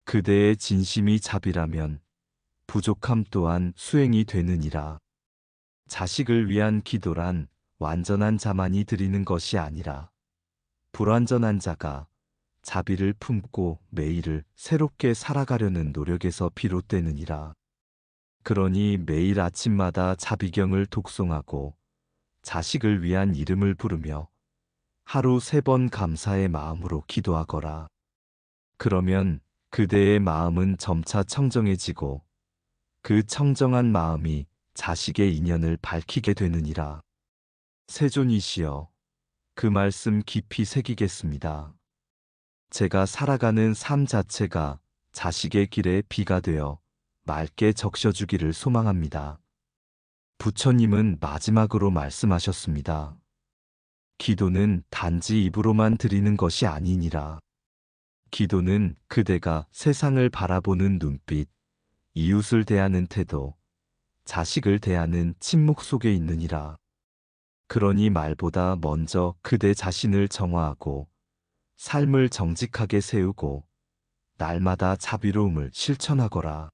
그대의 진심이 자비라면 부족함 또한 수행이 되느니라. 자식을 위한 기도란 완전한 자만이 드리는 것이 아니라 불완전한 자가 자비를 품고 매일을 새롭게 살아가려는 노력에서 비롯되느니라. 그러니 매일 아침마다 자비경을 독송하고 자식을 위한 이름을 부르며 하루 3번 감사의 마음으로 기도하거라. 그러면 그대의 마음은 점차 청정해지고 그 청정한 마음이 자식의 인연을 밝히게 되느니라. 세존이시여, 그 말씀 깊이 새기겠습니다. 제가 살아가는 삶 자체가 자식의 길에 비가 되어 맑게 적셔주기를 소망합니다. 부처님은 마지막으로 말씀하셨습니다. 기도는 단지 입으로만 드리는 것이 아니니라. 기도는 그대가 세상을 바라보는 눈빛, 이웃을 대하는 태도, 자식을 대하는 침묵 속에 있느니라. 그러니 말보다 먼저 그대 자신을 정화하고 삶을 정직하게 세우고 날마다 자비로움을 실천하거라.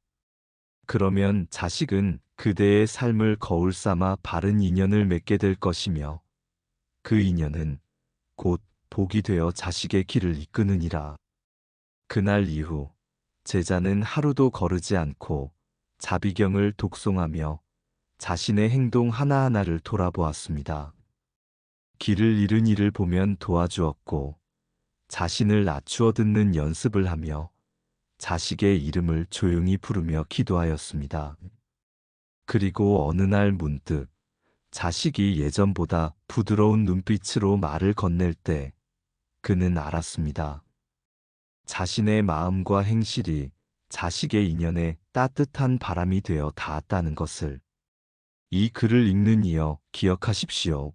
그러면 자식은 그대의 삶을 거울 삼아 바른 인연을 맺게 될 것이며 그 인연은 곧 복이 되어 자식의 길을 이끄느니라. 그날 이후 제자는 하루도 거르지 않고 자비경을 독송하며 자신의 행동 하나하나를 돌아보았습니다. 길을 잃은 이를 보면 도와주었고 자신을 낮추어 듣는 연습을 하며 자식의 이름을 조용히 부르며 기도하였습니다. 그리고 어느 날 문득 자식이 예전보다 부드러운 눈빛으로 말을 건넬 때 그는 알았습니다. 자신의 마음과 행실이 자식의 인연에 따뜻한 바람이 되어 닿았다는 것을 이 글을 읽는 이여 기억하십시오.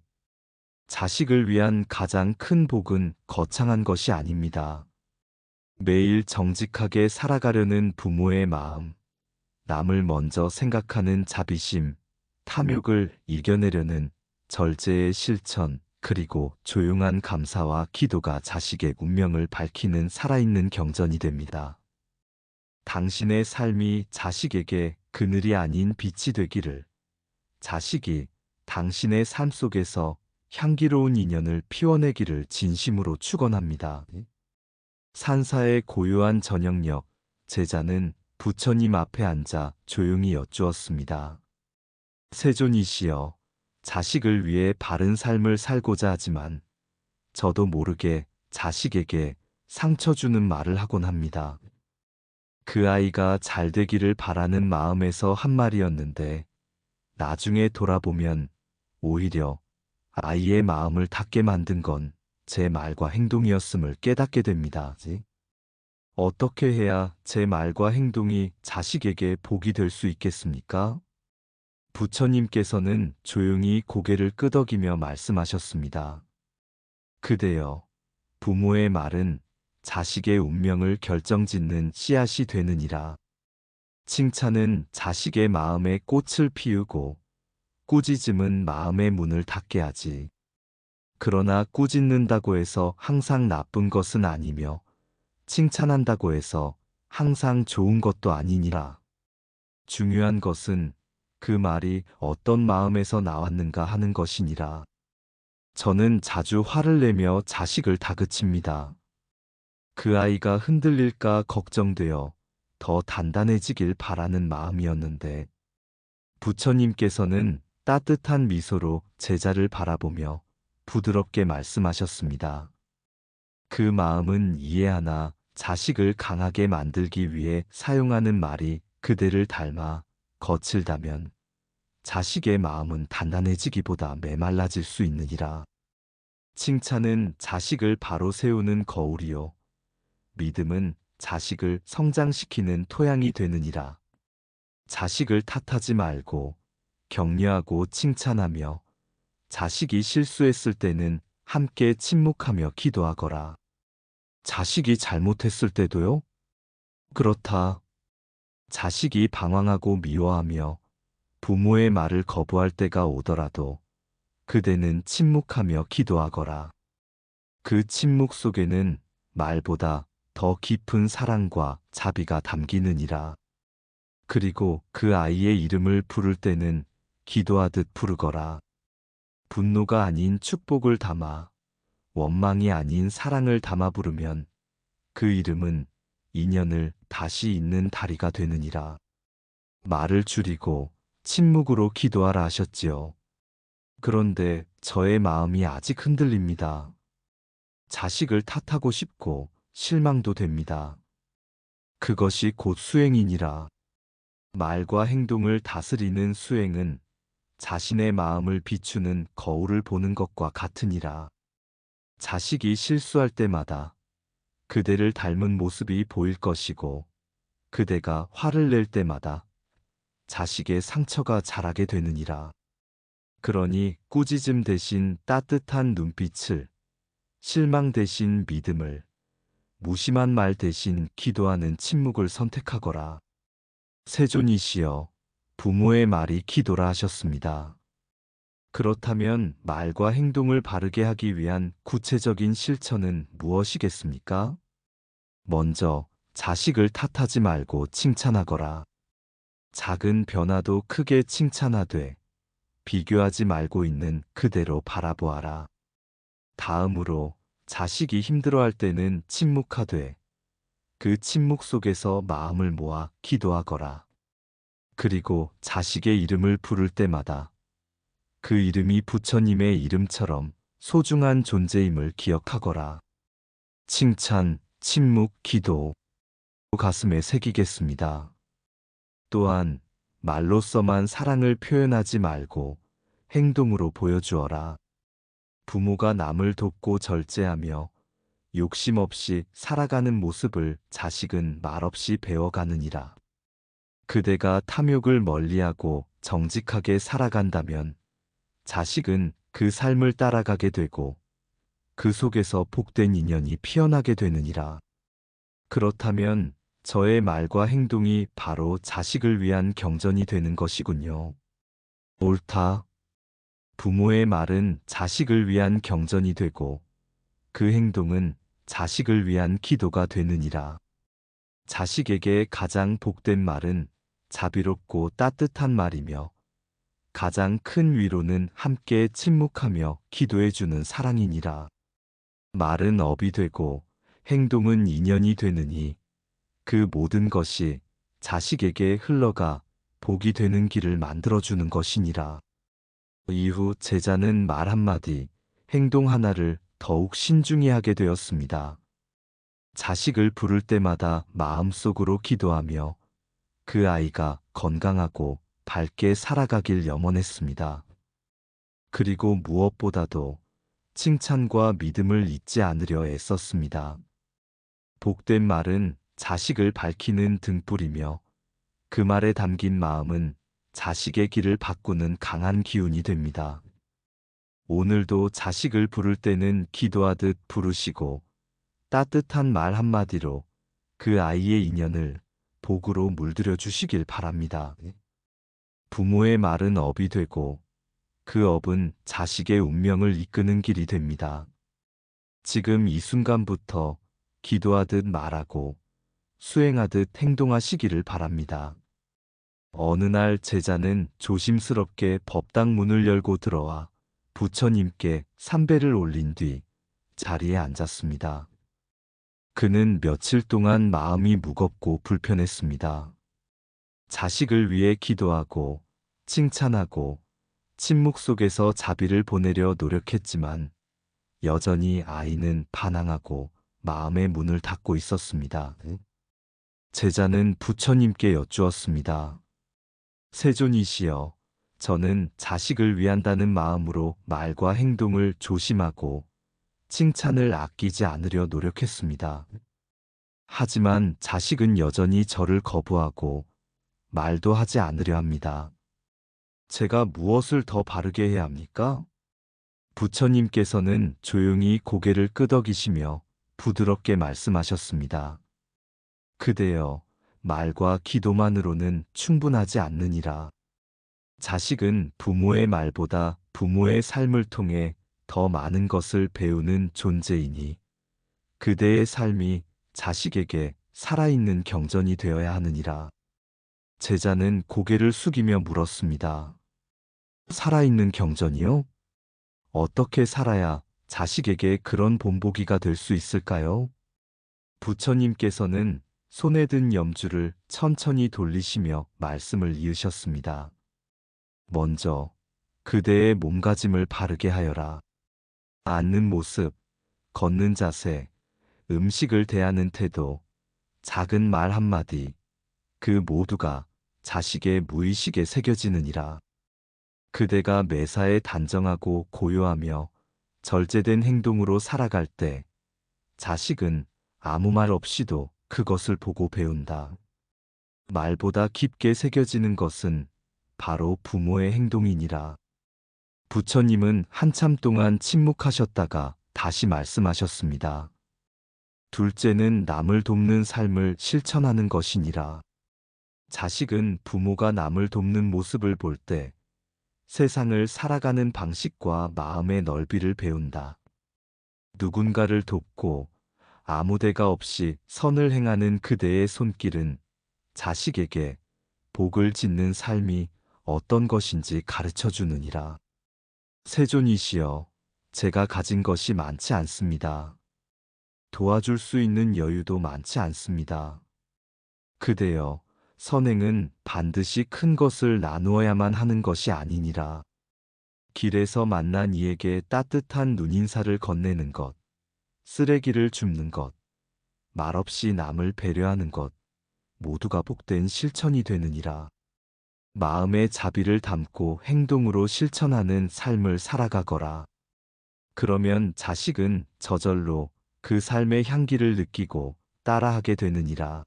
자식을 위한 가장 큰 복은 거창한 것이 아닙니다. 매일 정직하게 살아가려는 부모의 마음, 남을 먼저 생각하는 자비심, 탐욕을 이겨내려는 절제의 실천, 그리고 조용한 감사와 기도가 자식의 운명을 밝히는 살아있는 경전이 됩니다. 당신의 삶이 자식에게 그늘이 아닌 빛이 되기를, 자식이 당신의 삶 속에서 향기로운 인연을 피워내기를 진심으로 축원합니다. 산사의 고요한 저녁녘, 제자는 부처님 앞에 앉아 조용히 여쭈었습니다. 세존이시여, 자식을 위해 바른 삶을 살고자 하지만 저도 모르게 자식에게 상처 주는 말을 하곤 합니다. 그 아이가 잘 되기를 바라는 마음에서 한 말이었는데 나중에 돌아보면 오히려 아이의 마음을 닫게 만든 건 제 말과 행동이었음을 깨닫게 됩니다. 어떻게 해야 제 말과 행동이 자식에게 복이 될 수 있겠습니까? 부처님께서는 조용히 고개를 끄덕이며 말씀하셨습니다. 그대여, 부모의 말은 자식의 운명을 결정짓는 씨앗이 되느니라. 칭찬은 자식의 마음에 꽃을 피우고 꾸짖음은 마음의 문을 닫게 하지. 그러나 꾸짖는다고 해서 항상 나쁜 것은 아니며 칭찬한다고 해서 항상 좋은 것도 아니니라. 중요한 것은 그 말이 어떤 마음에서 나왔는가 하는 것이니라. 저는 자주 화를 내며 자식을 다그칩니다. 그 아이가 흔들릴까 걱정되어 더 단단해지길 바라는 마음이었는데 부처님께서는 따뜻한 미소로 제자를 바라보며 부드럽게 말씀하셨습니다. 그 마음은 이해하나 자식을 강하게 만들기 위해 사용하는 말이 그대를 닮아 거칠다면 자식의 마음은 단단해지기보다 메말라질 수 있느니라. 칭찬은 자식을 바로 세우는 거울이요. 믿음은 자식을 성장시키는 토양이 되느니라. 자식을 탓하지 말고 격려하고 칭찬하며 자식이 실수했을 때는 함께 침묵하며 기도하거라. 자식이 잘못했을 때도요? 그렇다. 자식이 방황하고 미워하며 부모의 말을 거부할 때가 오더라도 그대는 침묵하며 기도하거라. 그 침묵 속에는 말보다 더 깊은 사랑과 자비가 담기느니라. 그리고 그 아이의 이름을 부를 때는 기도하듯 부르거라. 분노가 아닌 축복을 담아 원망이 아닌 사랑을 담아 부르면 그 이름은 인연을 다시 잇는 다리가 되느니라. 말을 줄이고 침묵으로 기도하라 하셨지요. 그런데 저의 마음이 아직 흔들립니다. 자식을 탓하고 싶고 실망도 됩니다. 그것이 곧 수행이니라. 말과 행동을 다스리는 수행은 자신의 마음을 비추는 거울을 보는 것과 같으니라. 자식이 실수할 때마다 그대를 닮은 모습이 보일 것이고 그대가 화를 낼 때마다 자식의 상처가 자라게 되느니라. 그러니 꾸짖음 대신 따뜻한 눈빛을, 실망 대신 믿음을, 무심한 말 대신 기도하는 침묵을 선택하거라. 세존이시여, 부모의 말이 기도라 하셨습니다. 그렇다면 말과 행동을 바르게 하기 위한 구체적인 실천은 무엇이겠습니까? 먼저 자식을 탓하지 말고 칭찬하거라. 작은 변화도 크게 칭찬하되 비교하지 말고 있는 그대로 바라보아라. 다음으로 자식이 힘들어할 때는 침묵하되 그 침묵 속에서 마음을 모아 기도하거라. 그리고 자식의 이름을 부를 때마다 그 이름이 부처님의 이름처럼 소중한 존재임을 기억하거라. 칭찬, 침묵, 기도, 가슴에 새기겠습니다. 또한 말로서만 사랑을 표현하지 말고 행동으로 보여주어라. 부모가 남을 돕고 절제하며 욕심 없이 살아가는 모습을 자식은 말없이 배워가느니라. 그대가 탐욕을 멀리하고 정직하게 살아간다면 자식은 그 삶을 따라가게 되고 그 속에서 복된 인연이 피어나게 되느니라. 그렇다면 저의 말과 행동이 바로 자식을 위한 경전이 되는 것이군요. 옳다. 부모의 말은 자식을 위한 경전이 되고 그 행동은 자식을 위한 기도가 되느니라. 자식에게 가장 복된 말은 자비롭고 따뜻한 말이며 가장 큰 위로는 함께 침묵하며 기도해주는 사랑이니라. 말은 업이 되고 행동은 인연이 되느니 그 모든 것이 자식에게 흘러가 복이 되는 길을 만들어주는 것이니라. 이후 제자는 말 한마디, 행동 하나를 더욱 신중히 하게 되었습니다. 자식을 부를 때마다 마음속으로 기도하며 그 아이가 건강하고 밝게 살아가길 염원했습니다. 그리고 무엇보다도 칭찬과 믿음을 잊지 않으려 애썼습니다. 복된 말은 자식을 밝히는 등불이며 그 말에 담긴 마음은 자식의 길을 바꾸는 강한 기운이 됩니다. 오늘도 자식을 부를 때는 기도하듯 부르시고 따뜻한 말 한마디로 그 아이의 인연을 복으로 물들여 주시길 바랍니다. 부모의 말은 업이 되고 그 업은 자식의 운명을 이끄는 길이 됩니다. 지금 이 순간부터 기도하듯 말하고 수행하듯 행동하시기를 바랍니다. 어느 날 제자는 조심스럽게 법당 문을 열고 들어와 부처님께 삼배를 올린 뒤 자리에 앉았습니다. 그는 며칠 동안 마음이 무겁고 불편했습니다. 자식을 위해 기도하고 칭찬하고 침묵 속에서 자비를 보내려 노력했지만 여전히 아이는 반항하고 마음의 문을 닫고 있었습니다. 제자는 부처님께 여쭈었습니다. 세존이시여, 저는 자식을 위한다는 마음으로 말과 행동을 조심하고 칭찬을 아끼지 않으려 노력했습니다. 하지만 자식은 여전히 저를 거부하고 말도 하지 않으려 합니다. 제가 무엇을 더 바르게 해야 합니까? 부처님께서는 조용히 고개를 끄덕이시며 부드럽게 말씀하셨습니다. 그대여, 말과 기도만으로는 충분하지 않느니라. 자식은 부모의 말보다 부모의 삶을 통해 더 많은 것을 배우는 존재이니 그대의 삶이 자식에게 살아있는 경전이 되어야 하느니라. 제자는 고개를 숙이며 물었습니다. 살아있는 경전이요? 어떻게 살아야 자식에게 그런 본보기가 될 수 있을까요? 부처님께서는 손에 든 염주를 천천히 돌리시며 말씀을 이으셨습니다. 먼저 그대의 몸가짐을 바르게 하여라. 앉는 모습, 걷는 자세, 음식을 대하는 태도, 작은 말 한마디, 그 모두가 자식의 무의식에 새겨지느니라. 그대가 매사에 단정하고 고요하며 절제된 행동으로 살아갈 때 자식은 아무 말 없이도 그것을 보고 배운다. 말보다 깊게 새겨지는 것은 바로 부모의 행동이니라. 부처님은 한참 동안 침묵하셨다가 다시 말씀하셨습니다. 둘째는 남을 돕는 삶을 실천하는 것이니라. 자식은 부모가 남을 돕는 모습을 볼 때 세상을 살아가는 방식과 마음의 넓이를 배운다. 누군가를 돕고 아무 대가 없이 선을 행하는 그대의 손길은 자식에게 복을 짓는 삶이 어떤 것인지 가르쳐 주느니라. 세존이시여, 제가 가진 것이 많지 않습니다. 도와줄 수 있는 여유도 많지 않습니다. 그대여, 선행은 반드시 큰 것을 나누어야만 하는 것이 아니니라. 길에서 만난 이에게 따뜻한 눈인사를 건네는 것, 쓰레기를 줍는 것, 말없이 남을 배려하는 것, 모두가 복된 실천이 되느니라. 마음에 자비를 담고 행동으로 실천하는 삶을 살아가거라. 그러면 자식은 저절로 그 삶의 향기를 느끼고 따라하게 되느니라.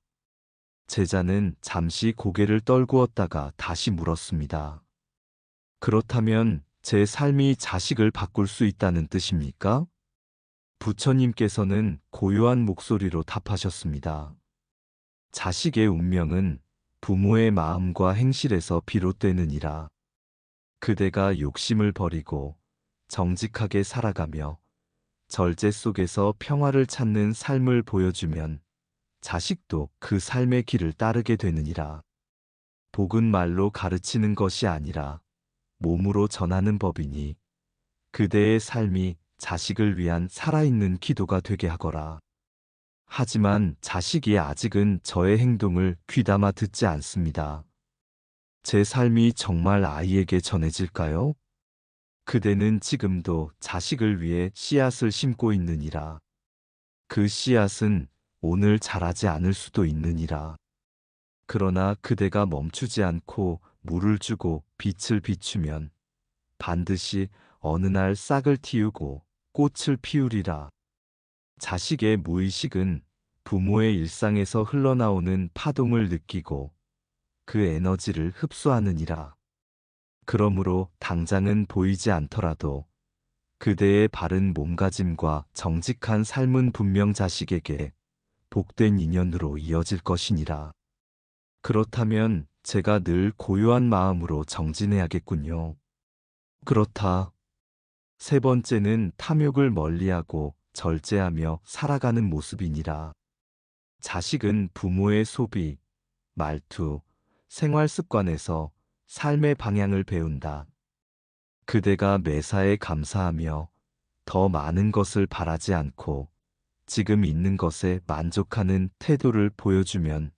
제자는 잠시 고개를 떨구었다가 다시 물었습니다. 그렇다면 제 삶이 자식을 바꿀 수 있다는 뜻입니까? 부처님께서는 고요한 목소리로 답하셨습니다. 자식의 운명은 부모의 마음과 행실에서 비롯되느니라. 그대가 욕심을 버리고 정직하게 살아가며 절제 속에서 평화를 찾는 삶을 보여주면 자식도 그 삶의 길을 따르게 되느니라. 복은 말로 가르치는 것이 아니라 몸으로 전하는 법이니 그대의 삶이 자식을 위한 살아있는 기도가 되게 하거라. 하지만 자식이 아직은 저의 행동을 귀담아 듣지 않습니다. 제 삶이 정말 아이에게 전해질까요? 그대는 지금도 자식을 위해 씨앗을 심고 있느니라. 그 씨앗은 오늘 자라지 않을 수도 있느니라. 그러나 그대가 멈추지 않고 물을 주고 빛을 비추면 반드시 어느 날 싹을 틔우고 꽃을 피우리라. 자식의 무의식은 부모의 일상에서 흘러나오는 파동을 느끼고 그 에너지를 흡수하느니라. 그러므로 당장은 보이지 않더라도 그대의 바른 몸가짐과 정직한 삶은 분명 자식에게 복된 인연으로 이어질 것이니라. 그렇다면 제가 늘 고요한 마음으로 정진해야겠군요. 그렇다. 세 번째는 탐욕을 멀리하고 절제하며 살아가는 모습이니라. 자식은 부모의 소비, 말투, 생활 습관에서 삶의 방향을 배운다. 그대가 매사에 감사하며 더 많은 것을 바라지 않고 지금 있는 것에 만족하는 태도를 보여주면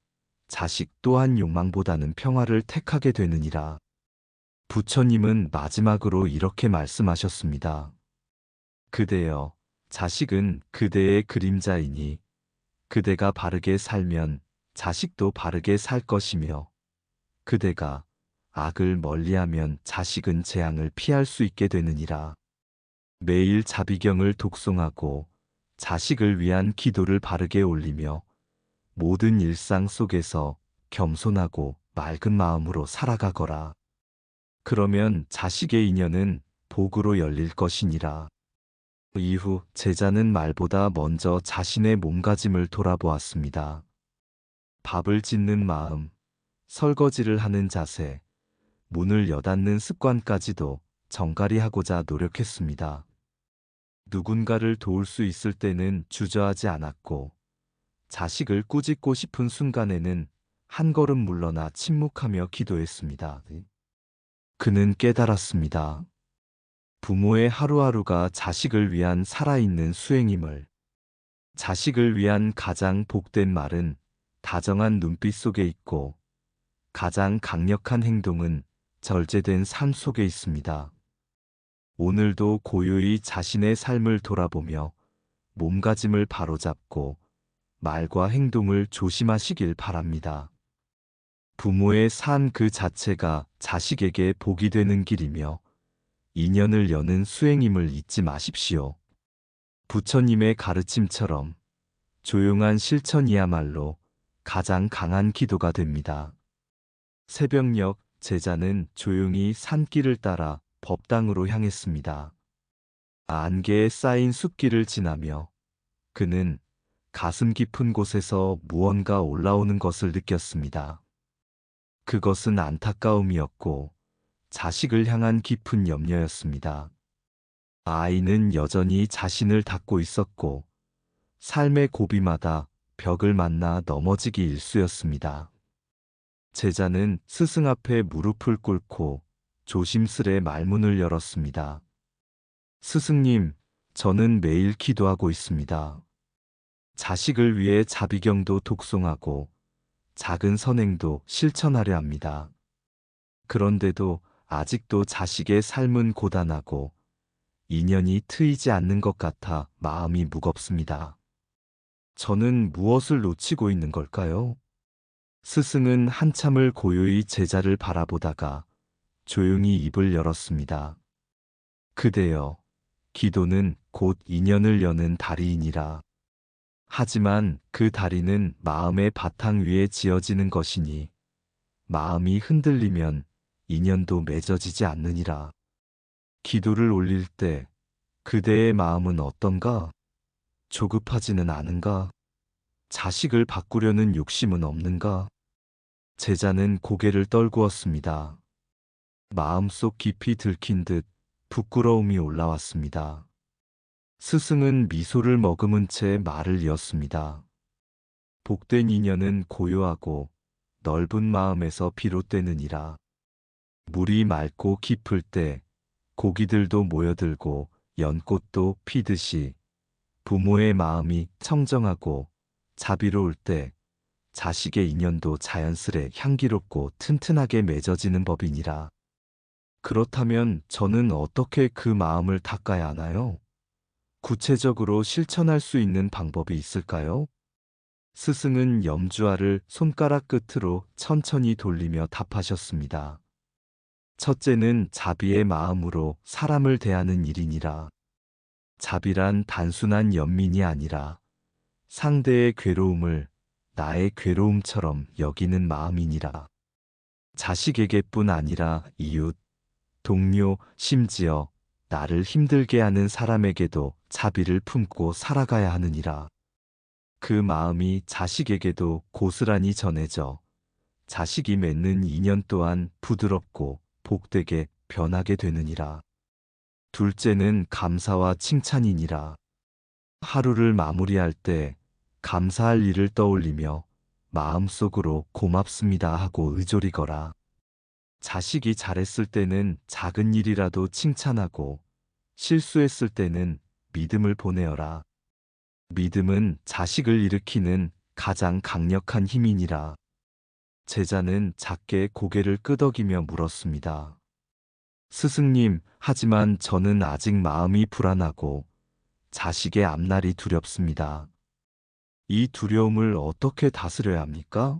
자식 또한 욕망보다는 평화를 택하게 되느니라. 부처님은 마지막으로 이렇게 말씀하셨습니다. 그대여, 자식은 그대의 그림자이니 그대가 바르게 살면 자식도 바르게 살 것이며 그대가 악을 멀리하면 자식은 재앙을 피할 수 있게 되느니라. 매일 자비경을 독송하고 자식을 위한 기도를 바르게 올리며 모든 일상 속에서 겸손하고 맑은 마음으로 살아가거라. 그러면 자식의 인연은 복으로 열릴 것이니라. 이후 제자는 말보다 먼저 자신의 몸가짐을 돌아보았습니다. 밥을 짓는 마음, 설거지를 하는 자세, 문을 여닫는 습관까지도 정갈히 하고자 노력했습니다. 누군가를 도울 수 있을 때는 주저하지 않았고, 자식을 꾸짖고 싶은 순간에는 한 걸음 물러나 침묵하며 기도했습니다. 그는 깨달았습니다. 부모의 하루하루가 자식을 위한 살아있는 수행임을. 자식을 위한 가장 복된 말은 다정한 눈빛 속에 있고 가장 강력한 행동은 절제된 삶 속에 있습니다. 오늘도 고요히 자신의 삶을 돌아보며 몸가짐을 바로잡고 말과 행동을 조심하시길 바랍니다. 부모의 삶 그 자체가 자식에게 복이 되는 길이며 인연을 여는 수행임을 잊지 마십시오. 부처님의 가르침처럼 조용한 실천이야말로 가장 강한 기도가 됩니다. 새벽녘 제자는 조용히 산길을 따라 법당으로 향했습니다. 안개에 쌓인 숲길을 지나며 그는 가슴 깊은 곳에서 무언가 올라오는 것을 느꼈습니다. 그것은 안타까움이었고 자식을 향한 깊은 염려였습니다. 아이는 여전히 자신을 닫고 있었고 삶의 고비마다 벽을 만나 넘어지기 일쑤였습니다. 제자는 스승 앞에 무릎을 꿇고 조심스레 말문을 열었습니다. 스승님, 저는 매일 기도하고 있습니다. 자식을 위해 자비경도 독송하고 작은 선행도 실천하려 합니다. 그런데도 아직도 자식의 삶은 고단하고 인연이 트이지 않는 것 같아 마음이 무겁습니다. 저는 무엇을 놓치고 있는 걸까요? 스승은 한참을 고요히 제자를 바라보다가 조용히 입을 열었습니다. 그대여, 기도는 곧 인연을 여는 다리이니라. 하지만 그 다리는 마음의 바탕 위에 지어지는 것이니 마음이 흔들리면 인연도 맺어지지 않느니라. 기도를 올릴 때 그대의 마음은 어떤가? 조급하지는 않은가? 자식을 바꾸려는 욕심은 없는가? 제자는 고개를 떨구었습니다. 마음속 깊이 들킨 듯 부끄러움이 올라왔습니다. 스승은 미소를 머금은 채 말을 이었습니다. 복된 인연은 고요하고 넓은 마음에서 비롯되느니라. 물이 맑고 깊을 때 고기들도 모여들고 연꽃도 피듯이 부모의 마음이 청정하고 자비로울 때 자식의 인연도 자연스레 향기롭고 튼튼하게 맺어지는 법이니라. 그렇다면 저는 어떻게 그 마음을 닦아야 하나요? 구체적으로 실천할 수 있는 방법이 있을까요? 스승은 염주알을 손가락 끝으로 천천히 돌리며 답하셨습니다. 첫째는 자비의 마음으로 사람을 대하는 일이니라. 자비란 단순한 연민이 아니라 상대의 괴로움을 나의 괴로움처럼 여기는 마음이니라. 자식에게뿐 아니라 이웃, 동료, 심지어 나를 힘들게 하는 사람에게도 자비를 품고 살아가야 하느니라. 그 마음이 자식에게도 고스란히 전해져 자식이 맺는 인연 또한 부드럽고 복되게 변하게 되느니라. 둘째는 감사와 칭찬이니라. 하루를 마무리할 때 감사할 일을 떠올리며 마음속으로 고맙습니다 하고 의존이거라. 자식이 잘했을 때는 작은 일이라도 칭찬하고 실수했을 때는 믿음을 보내어라. 믿음은 자식을 일으키는 가장 강력한 힘이니라. 제자는 작게 고개를 끄덕이며 물었습니다. 스승님, 하지만 저는 아직 마음이 불안하고 자식의 앞날이 두렵습니다. 이 두려움을 어떻게 다스려야 합니까?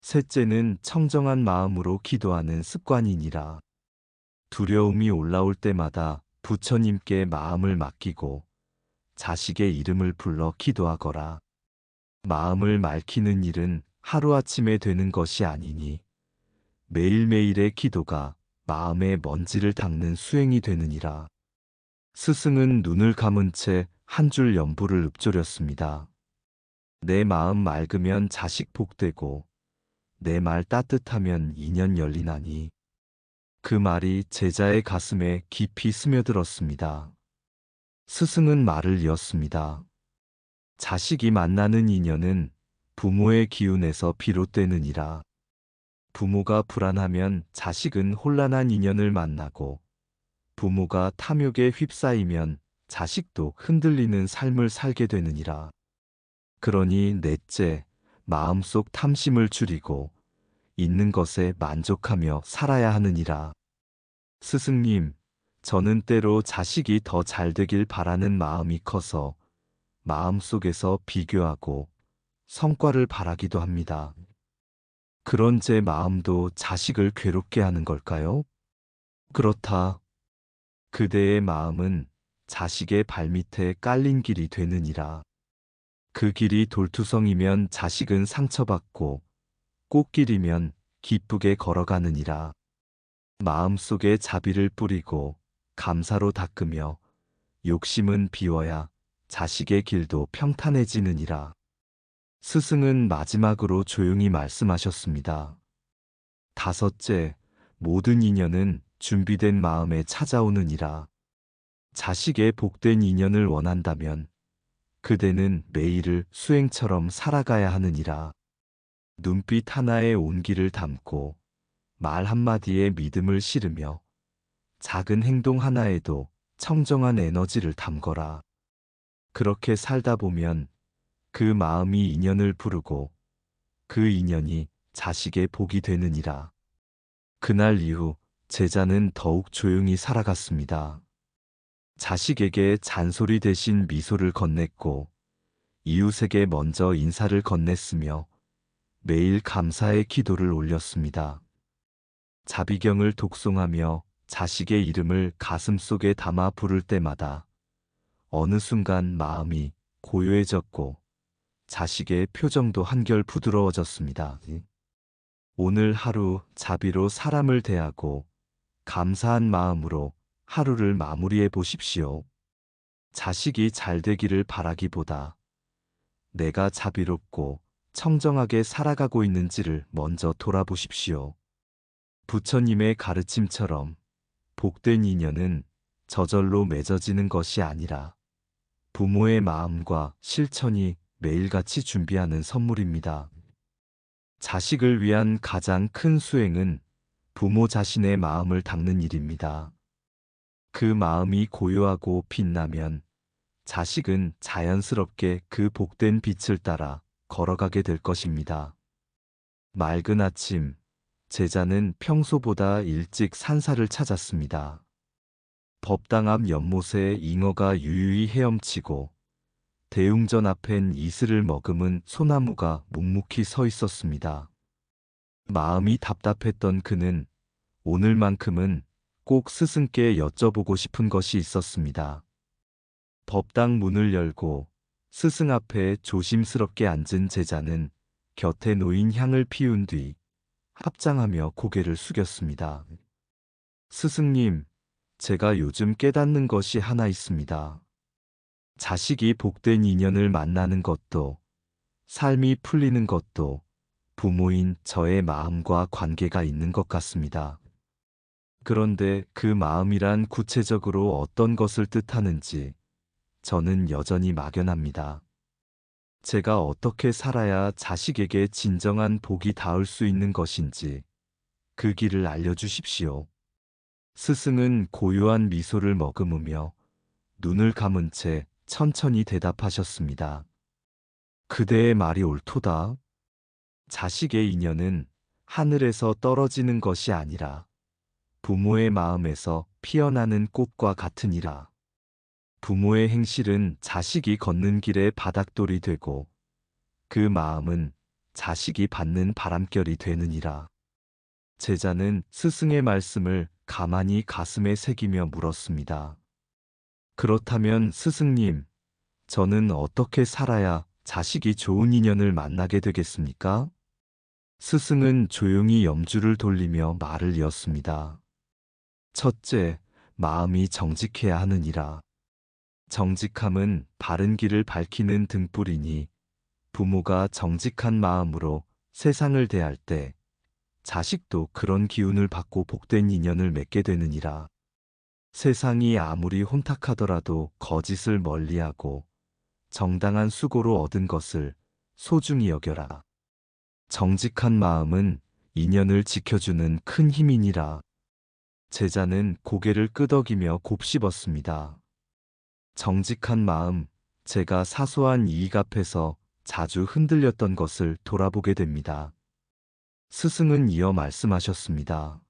셋째는 청정한 마음으로 기도하는 습관이니라. 두려움이 올라올 때마다 부처님께 마음을 맡기고 자식의 이름을 불러 기도하거라. 마음을 맑히는 일은 하루아침에 되는 것이 아니니 매일매일의 기도가 마음의 먼지를 닦는 수행이 되느니라. 스승은 눈을 감은 채 한 줄 연부를 읊조렸습니다. 내 마음 맑으면 자식 복되고 내 말 따뜻하면 인연 열리나니. 그 말이 제자의 가슴에 깊이 스며들었습니다. 스승은 말을 이었습니다. 자식이 만나는 인연은 부모의 기운에서 비롯되느니라. 부모가 불안하면 자식은 혼란한 인연을 만나고 부모가 탐욕에 휩싸이면 자식도 흔들리는 삶을 살게 되느니라. 그러니 넷째, 마음속 탐심을 줄이고 있는 것에 만족하며 살아야 하느니라. 스승님, 저는 때로 자식이 더 잘되길 바라는 마음이 커서 마음속에서 비교하고 성과를 바라기도 합니다. 그런 제 마음도 자식을 괴롭게 하는 걸까요? 그렇다. 그대의 마음은 자식의 발밑에 깔린 길이 되느니라. 그 길이 돌투성이면 자식은 상처받고 꽃길이면 기쁘게 걸어가느니라. 마음속에 자비를 뿌리고 감사로 닦으며 욕심은 비워야 자식의 길도 평탄해지느니라. 스승은 마지막으로 조용히 말씀하셨습니다. 다섯째, 모든 인연은 준비된 마음에 찾아오느니라. 자식의 복된 인연을 원한다면 그대는 매일을 수행처럼 살아가야 하느니라. 눈빛 하나에 온기를 담고 말 한마디에 믿음을 실으며 작은 행동 하나에도 청정한 에너지를 담거라. 그렇게 살다 보면 그 마음이 인연을 부르고 그 인연이 자식의 복이 되느니라. 그날 이후 제자는 더욱 조용히 살아갔습니다. 자식에게 잔소리 대신 미소를 건넸고 이웃에게 먼저 인사를 건넸으며 매일 감사의 기도를 올렸습니다. 자비경을 독송하며 자식의 이름을 가슴속에 담아 부를 때마다 어느 순간 마음이 고요해졌고 자식의 표정도 한결 부드러워졌습니다. 오늘 하루 자비로 사람을 대하고 감사한 마음으로 하루를 마무리해 보십시오. 자식이 잘 되기를 바라기보다 내가 자비롭고 청정하게 살아가고 있는지를 먼저 돌아보십시오. 부처님의 가르침처럼 복된 인연은 저절로 맺어지는 것이 아니라 부모의 마음과 실천이 매일같이 준비하는 선물입니다. 자식을 위한 가장 큰 수행은 부모 자신의 마음을 닦는 일입니다. 그 마음이 고요하고 빛나면 자식은 자연스럽게 그 복된 빛을 따라 걸어가게 될 것입니다. 맑은 아침, 제자는 평소보다 일찍 산사를 찾았습니다. 법당 앞 연못에 잉어가 유유히 헤엄치고 대웅전 앞엔 이슬을 머금은 소나무가 묵묵히 서 있었습니다. 마음이 답답했던 그는 오늘만큼은 꼭 스승께 여쭤보고 싶은 것이 있었습니다. 법당 문을 열고 스승 앞에 조심스럽게 앉은 제자는 곁에 놓인 향을 피운 뒤 합장하며 고개를 숙였습니다. 스승님, 제가 요즘 깨닫는 것이 하나 있습니다. 자식이 복된 인연을 만나는 것도, 삶이 풀리는 것도 부모인 저의 마음과 관계가 있는 것 같습니다. 그런데 그 마음이란 구체적으로 어떤 것을 뜻하는지 저는 여전히 막연합니다. 제가 어떻게 살아야 자식에게 진정한 복이 닿을 수 있는 것인지 그 길을 알려주십시오. 스승은 고요한 미소를 머금으며 눈을 감은 채 천천히 대답하셨습니다. 그대의 말이 옳도다. 자식의 인연은 하늘에서 떨어지는 것이 아니라 부모의 마음에서 피어나는 꽃과 같으니라. 부모의 행실은 자식이 걷는 길의 바닥돌이 되고 그 마음은 자식이 받는 바람결이 되느니라. 제자는 스승의 말씀을 가만히 가슴에 새기며 물었습니다. 그렇다면 스승님, 저는 어떻게 살아야 자식이 좋은 인연을 만나게 되겠습니까? 스승은 조용히 염주를 돌리며 말을 이었습니다. 첫째, 마음이 정직해야 하느니라. 정직함은 바른 길을 밝히는 등불이니 부모가 정직한 마음으로 세상을 대할 때 자식도 그런 기운을 받고 복된 인연을 맺게 되느니라. 세상이 아무리 혼탁하더라도 거짓을 멀리하고 정당한 수고로 얻은 것을 소중히 여겨라. 정직한 마음은 인연을 지켜주는 큰 힘이니라. 제자는 고개를 끄덕이며 곱씹었습니다. 정직한 마음, 제가 사소한 이익 앞에서 자주 흔들렸던 것을 돌아보게 됩니다. 스승은 이어 말씀하셨습니다.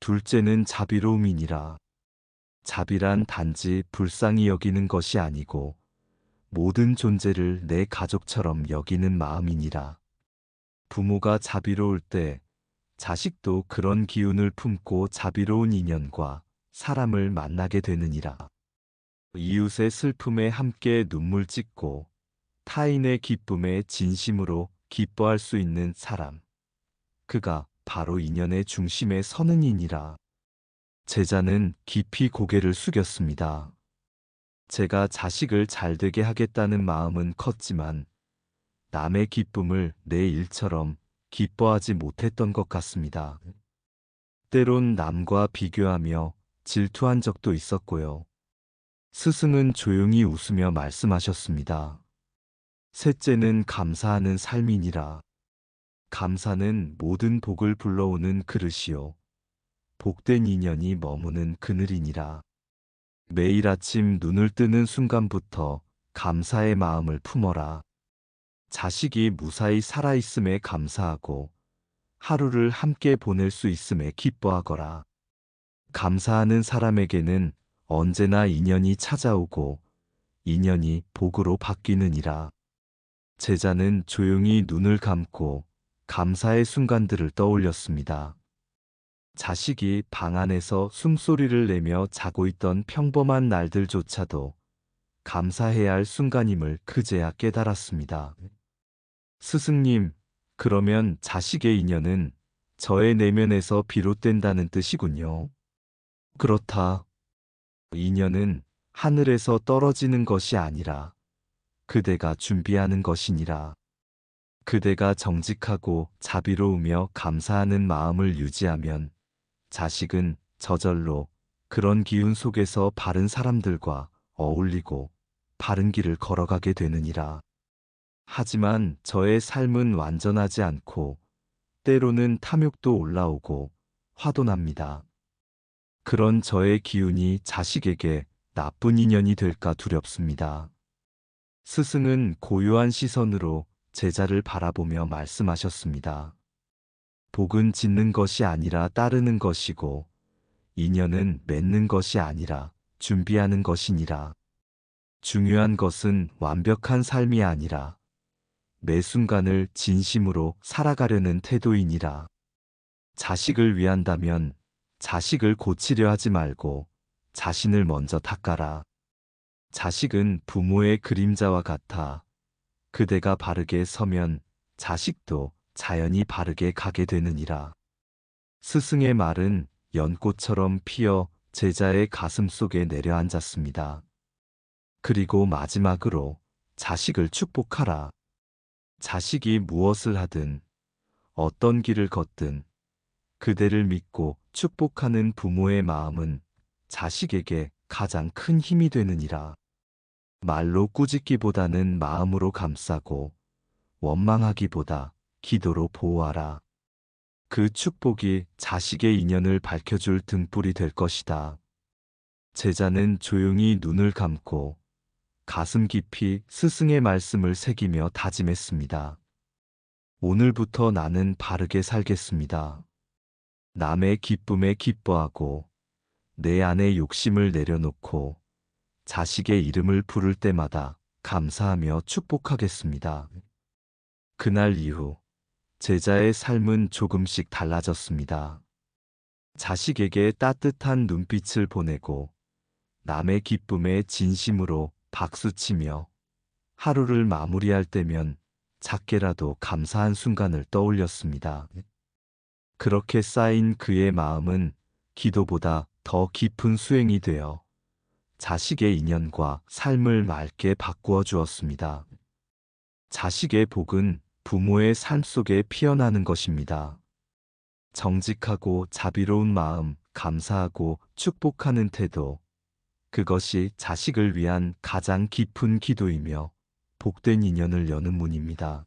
둘째는 자비로움이니라. 자비란 단지 불쌍히 여기는 것이 아니고 모든 존재를 내 가족처럼 여기는 마음이니라. 부모가 자비로울 때 자식도 그런 기운을 품고 자비로운 인연과 사람을 만나게 되느니라. 이웃의 슬픔에 함께 눈물 찢고 타인의 기쁨에 진심으로 기뻐할 수 있는 사람. 그가 바로 인연의 중심에 서는 이니라. 제자는 깊이 고개를 숙였습니다. 제가 자식을 잘되게 하겠다는 마음은 컸지만 남의 기쁨을 내 일처럼 기뻐하지 못했던 것 같습니다. 때론 남과 비교하며 질투한 적도 있었고요. 스승은 조용히 웃으며 말씀하셨습니다. 셋째는 감사하는 삶이니라. 감사는 모든 복을 불러오는 그릇이요. 복된 인연이 머무는 그늘이니라. 매일 아침 눈을 뜨는 순간부터 감사의 마음을 품어라. 자식이 무사히 살아있음에 감사하고 하루를 함께 보낼 수 있음에 기뻐하거라. 감사하는 사람에게는 언제나 인연이 찾아오고 인연이 복으로 바뀌느니라. 제자는 조용히 눈을 감고 감사의 순간들을 떠올렸습니다. 자식이 방 안에서 숨소리를 내며 자고 있던 평범한 날들조차도 감사해야 할 순간임을 그제야 깨달았습니다. 스승님, 그러면 자식의 인연은 저의 내면에서 비롯된다는 뜻이군요. 그렇다. 인연은 하늘에서 떨어지는 것이 아니라 그대가 준비하는 것이니라. 그대가 정직하고 자비로우며 감사하는 마음을 유지하면 자식은 저절로 그런 기운 속에서 바른 사람들과 어울리고 바른 길을 걸어가게 되느니라. 하지만 저의 삶은 완전하지 않고 때로는 탐욕도 올라오고 화도 납니다. 그런 저의 기운이 자식에게 나쁜 인연이 될까 두렵습니다. 스승은 고요한 시선으로 제자를 바라보며 말씀하셨습니다. 복은 짓는 것이 아니라 따르는 것이고 인연은 맺는 것이 아니라 준비하는 것이니라. 중요한 것은 완벽한 삶이 아니라 매 순간을 진심으로 살아가려는 태도이니라. 자식을 위한다면 자식을 고치려 하지 말고 자신을 먼저 닦아라. 자식은 부모의 그림자와 같아 그대가 바르게 서면 자식도 자연히 바르게 가게 되느니라. 스승의 말은 연꽃처럼 피어 제자의 가슴 속에 내려앉았습니다. 그리고 마지막으로 자식을 축복하라. 자식이 무엇을 하든 어떤 길을 걷든 그대를 믿고 축복하는 부모의 마음은 자식에게 가장 큰 힘이 되느니라. 말로 꾸짖기보다는 마음으로 감싸고 원망하기보다 기도로 보호하라. 그 축복이 자식의 인연을 밝혀줄 등불이 될 것이다. 제자는 조용히 눈을 감고 가슴 깊이 스승의 말씀을 새기며 다짐했습니다. 오늘부터 나는 바르게 살겠습니다. 남의 기쁨에 기뻐하고 내 안의 욕심을 내려놓고 자식의 이름을 부를 때마다 감사하며 축복하겠습니다. 그날 이후 제자의 삶은 조금씩 달라졌습니다. 자식에게 따뜻한 눈빛을 보내고 남의 기쁨에 진심으로 박수치며 하루를 마무리할 때면 작게라도 감사한 순간을 떠올렸습니다. 그렇게 쌓인 그의 마음은 기도보다 더 깊은 수행이 되어 자식의 인연과 삶을 맑게 바꾸어 주었습니다. 자식의 복은 부모의 삶 속에 피어나는 것입니다. 정직하고 자비로운 마음, 감사하고 축복하는 태도, 그것이 자식을 위한 가장 깊은 기도이며 복된 인연을 여는 문입니다.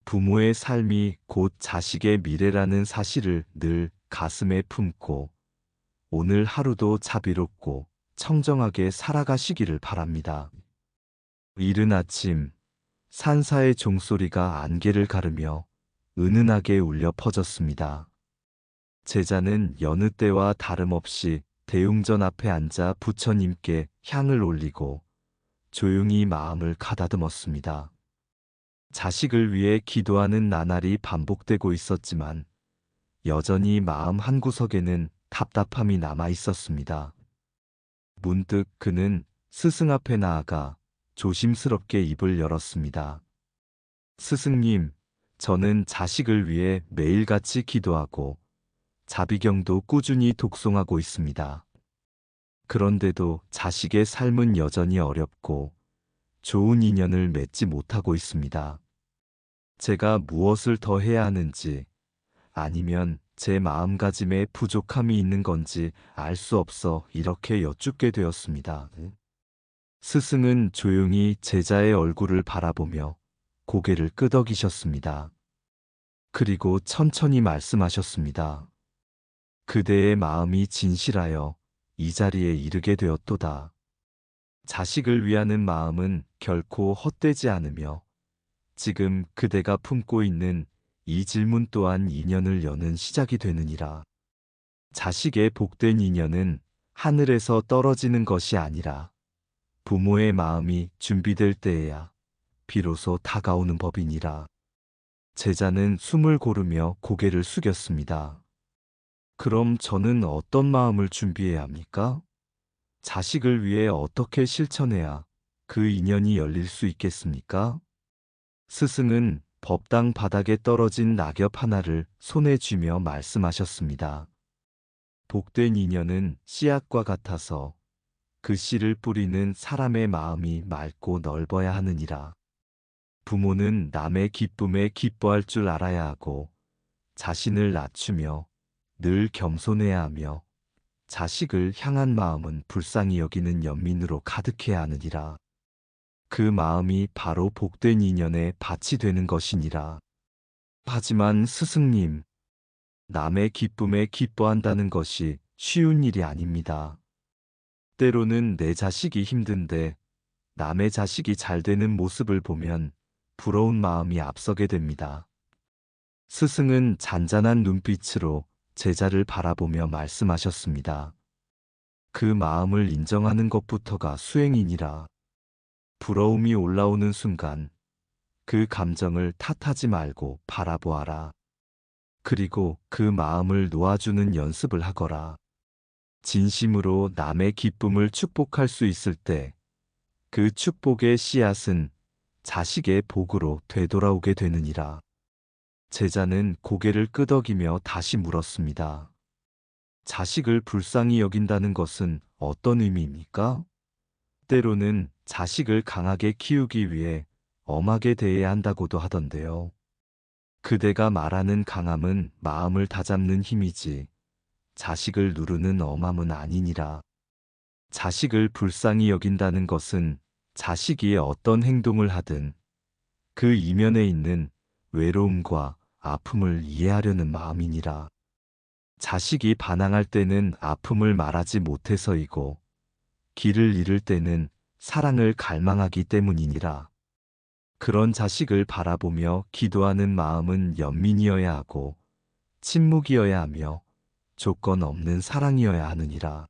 부모의 삶이 곧 자식의 미래라는 사실을 늘 가슴에 품고 오늘 하루도 자비롭고 청정하게 살아가시기를 바랍니다. 이른 아침 산사의 종소리가 안개를 가르며 은은하게 울려 퍼졌습니다. 제자는 여느 때와 다름없이 대웅전 앞에 앉아 부처님께 향을 올리고 조용히 마음을 가다듬었습니다. 자식을 위해 기도하는 나날이 반복되고 있었지만 여전히 마음 한구석에는 답답함이 남아 있었습니다. 문득 그는 스승 앞에 나아가 조심스럽게 입을 열었습니다. 스승님, 저는 자식을 위해 매일같이 기도하고 자비경도 꾸준히 독송하고 있습니다. 그런데도 자식의 삶은 여전히 어렵고 좋은 인연을 맺지 못하고 있습니다. 제가 무엇을 더 해야 하는지 아니면 제 마음가짐에 부족함이 있는 건지 알 수 없어 이렇게 여쭙게 되었습니다. 스승은 조용히 제자의 얼굴을 바라보며 고개를 끄덕이셨습니다. 그리고 천천히 말씀하셨습니다. 그대의 마음이 진실하여 이 자리에 이르게 되었도다. 자식을 위하는 마음은 결코 헛되지 않으며 지금 그대가 품고 있는 이 질문 또한 인연을 여는 시작이 되느니라. 자식의 복된 인연은 하늘에서 떨어지는 것이 아니라 부모의 마음이 준비될 때에야 비로소 다가오는 법이니라. 제자는 숨을 고르며 고개를 숙였습니다. 그럼 저는 어떤 마음을 준비해야 합니까? 자식을 위해 어떻게 실천해야 그 인연이 열릴 수 있겠습니까? 스승은 법당 바닥에 떨어진 낙엽 하나를 손에 쥐며 말씀하셨습니다. 복된 인연은 씨앗과 같아서 그 씨를 뿌리는 사람의 마음이 맑고 넓어야 하느니라. 부모는 남의 기쁨에 기뻐할 줄 알아야 하고 자신을 낮추며 늘 겸손해야 하며 자식을 향한 마음은 불쌍히 여기는 연민으로 가득해야 하느니라. 그 마음이 바로 복된 인연의 밭이 되는 것이니라. 하지만 스승님, 남의 기쁨에 기뻐한다는 것이 쉬운 일이 아닙니다. 때로는 내 자식이 힘든데 남의 자식이 잘 되는 모습을 보면 부러운 마음이 앞서게 됩니다. 스승은 잔잔한 눈빛으로 제자를 바라보며 말씀하셨습니다. 그 마음을 인정하는 것부터가 수행이니라. 부러움이 올라오는 순간 그 감정을 탓하지 말고 바라보아라. 그리고 그 마음을 놓아주는 연습을 하거라. 진심으로 남의 기쁨을 축복할 수 있을 때 그 축복의 씨앗은 자식의 복으로 되돌아오게 되느니라. 제자는 고개를 끄덕이며 다시 물었습니다. 자식을 불쌍히 여긴다는 것은 어떤 의미입니까? 때로는 자식을 강하게 키우기 위해 엄하게 대해야 한다고도 하던데요. 그대가 말하는 강함은 마음을 다잡는 힘이지 자식을 누르는 엄함은 아니니라. 자식을 불쌍히 여긴다는 것은 자식이 어떤 행동을 하든 그 이면에 있는 외로움과 아픔을 이해하려는 마음이니라. 자식이 반항할 때는 아픔을 말하지 못해서이고 길을 잃을 때는 사랑을 갈망하기 때문이니라. 그런 자식을 바라보며 기도하는 마음은 연민이어야 하고 침묵이어야 하며 조건 없는 사랑이어야 하느니라.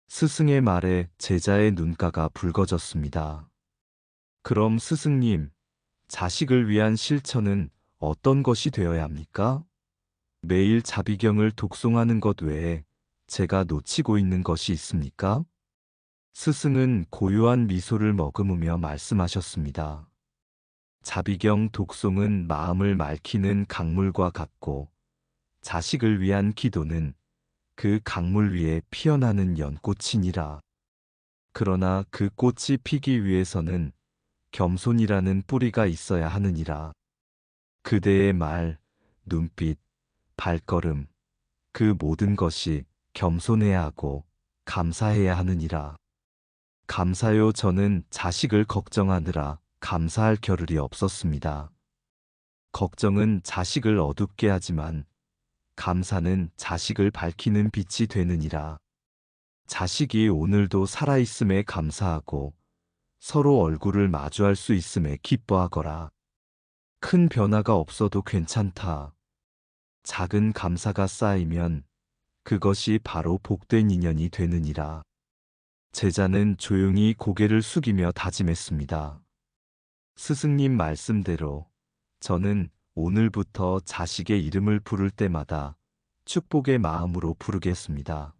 스승의 말에 제자의 눈가가 붉어졌습니다. 그럼 스승님, 자식을 위한 실천은 어떤 것이 되어야 합니까? 매일 자비경을 독송하는 것 외에 제가 놓치고 있는 것이 있습니까? 스승은 고요한 미소를 머금으며 말씀하셨습니다. 자비경 독송은 마음을 맑히는 강물과 같고 자식을 위한 기도는 그 강물 위에 피어나는 연꽃이니라. 그러나 그 꽃이 피기 위해서는 겸손이라는 뿌리가 있어야 하느니라. 그대의 말, 눈빛, 발걸음, 그 모든 것이 겸손해야 하고 감사해야 하느니라. 감사요. 저는 자식을 걱정하느라 감사할 겨를이 없었습니다. 걱정은 자식을 어둡게 하지만 감사는 자식을 밝히는 빛이 되느니라. 자식이 오늘도 살아있음에 감사하고 서로 얼굴을 마주할 수 있음에 기뻐하거라. 큰 변화가 없어도 괜찮다. 작은 감사가 쌓이면 그것이 바로 복된 인연이 되느니라. 제자는 조용히 고개를 숙이며 다짐했습니다. 스승님 말씀대로 저는 오늘부터 자식의 이름을 부를 때마다 축복의 마음으로 부르겠습니다.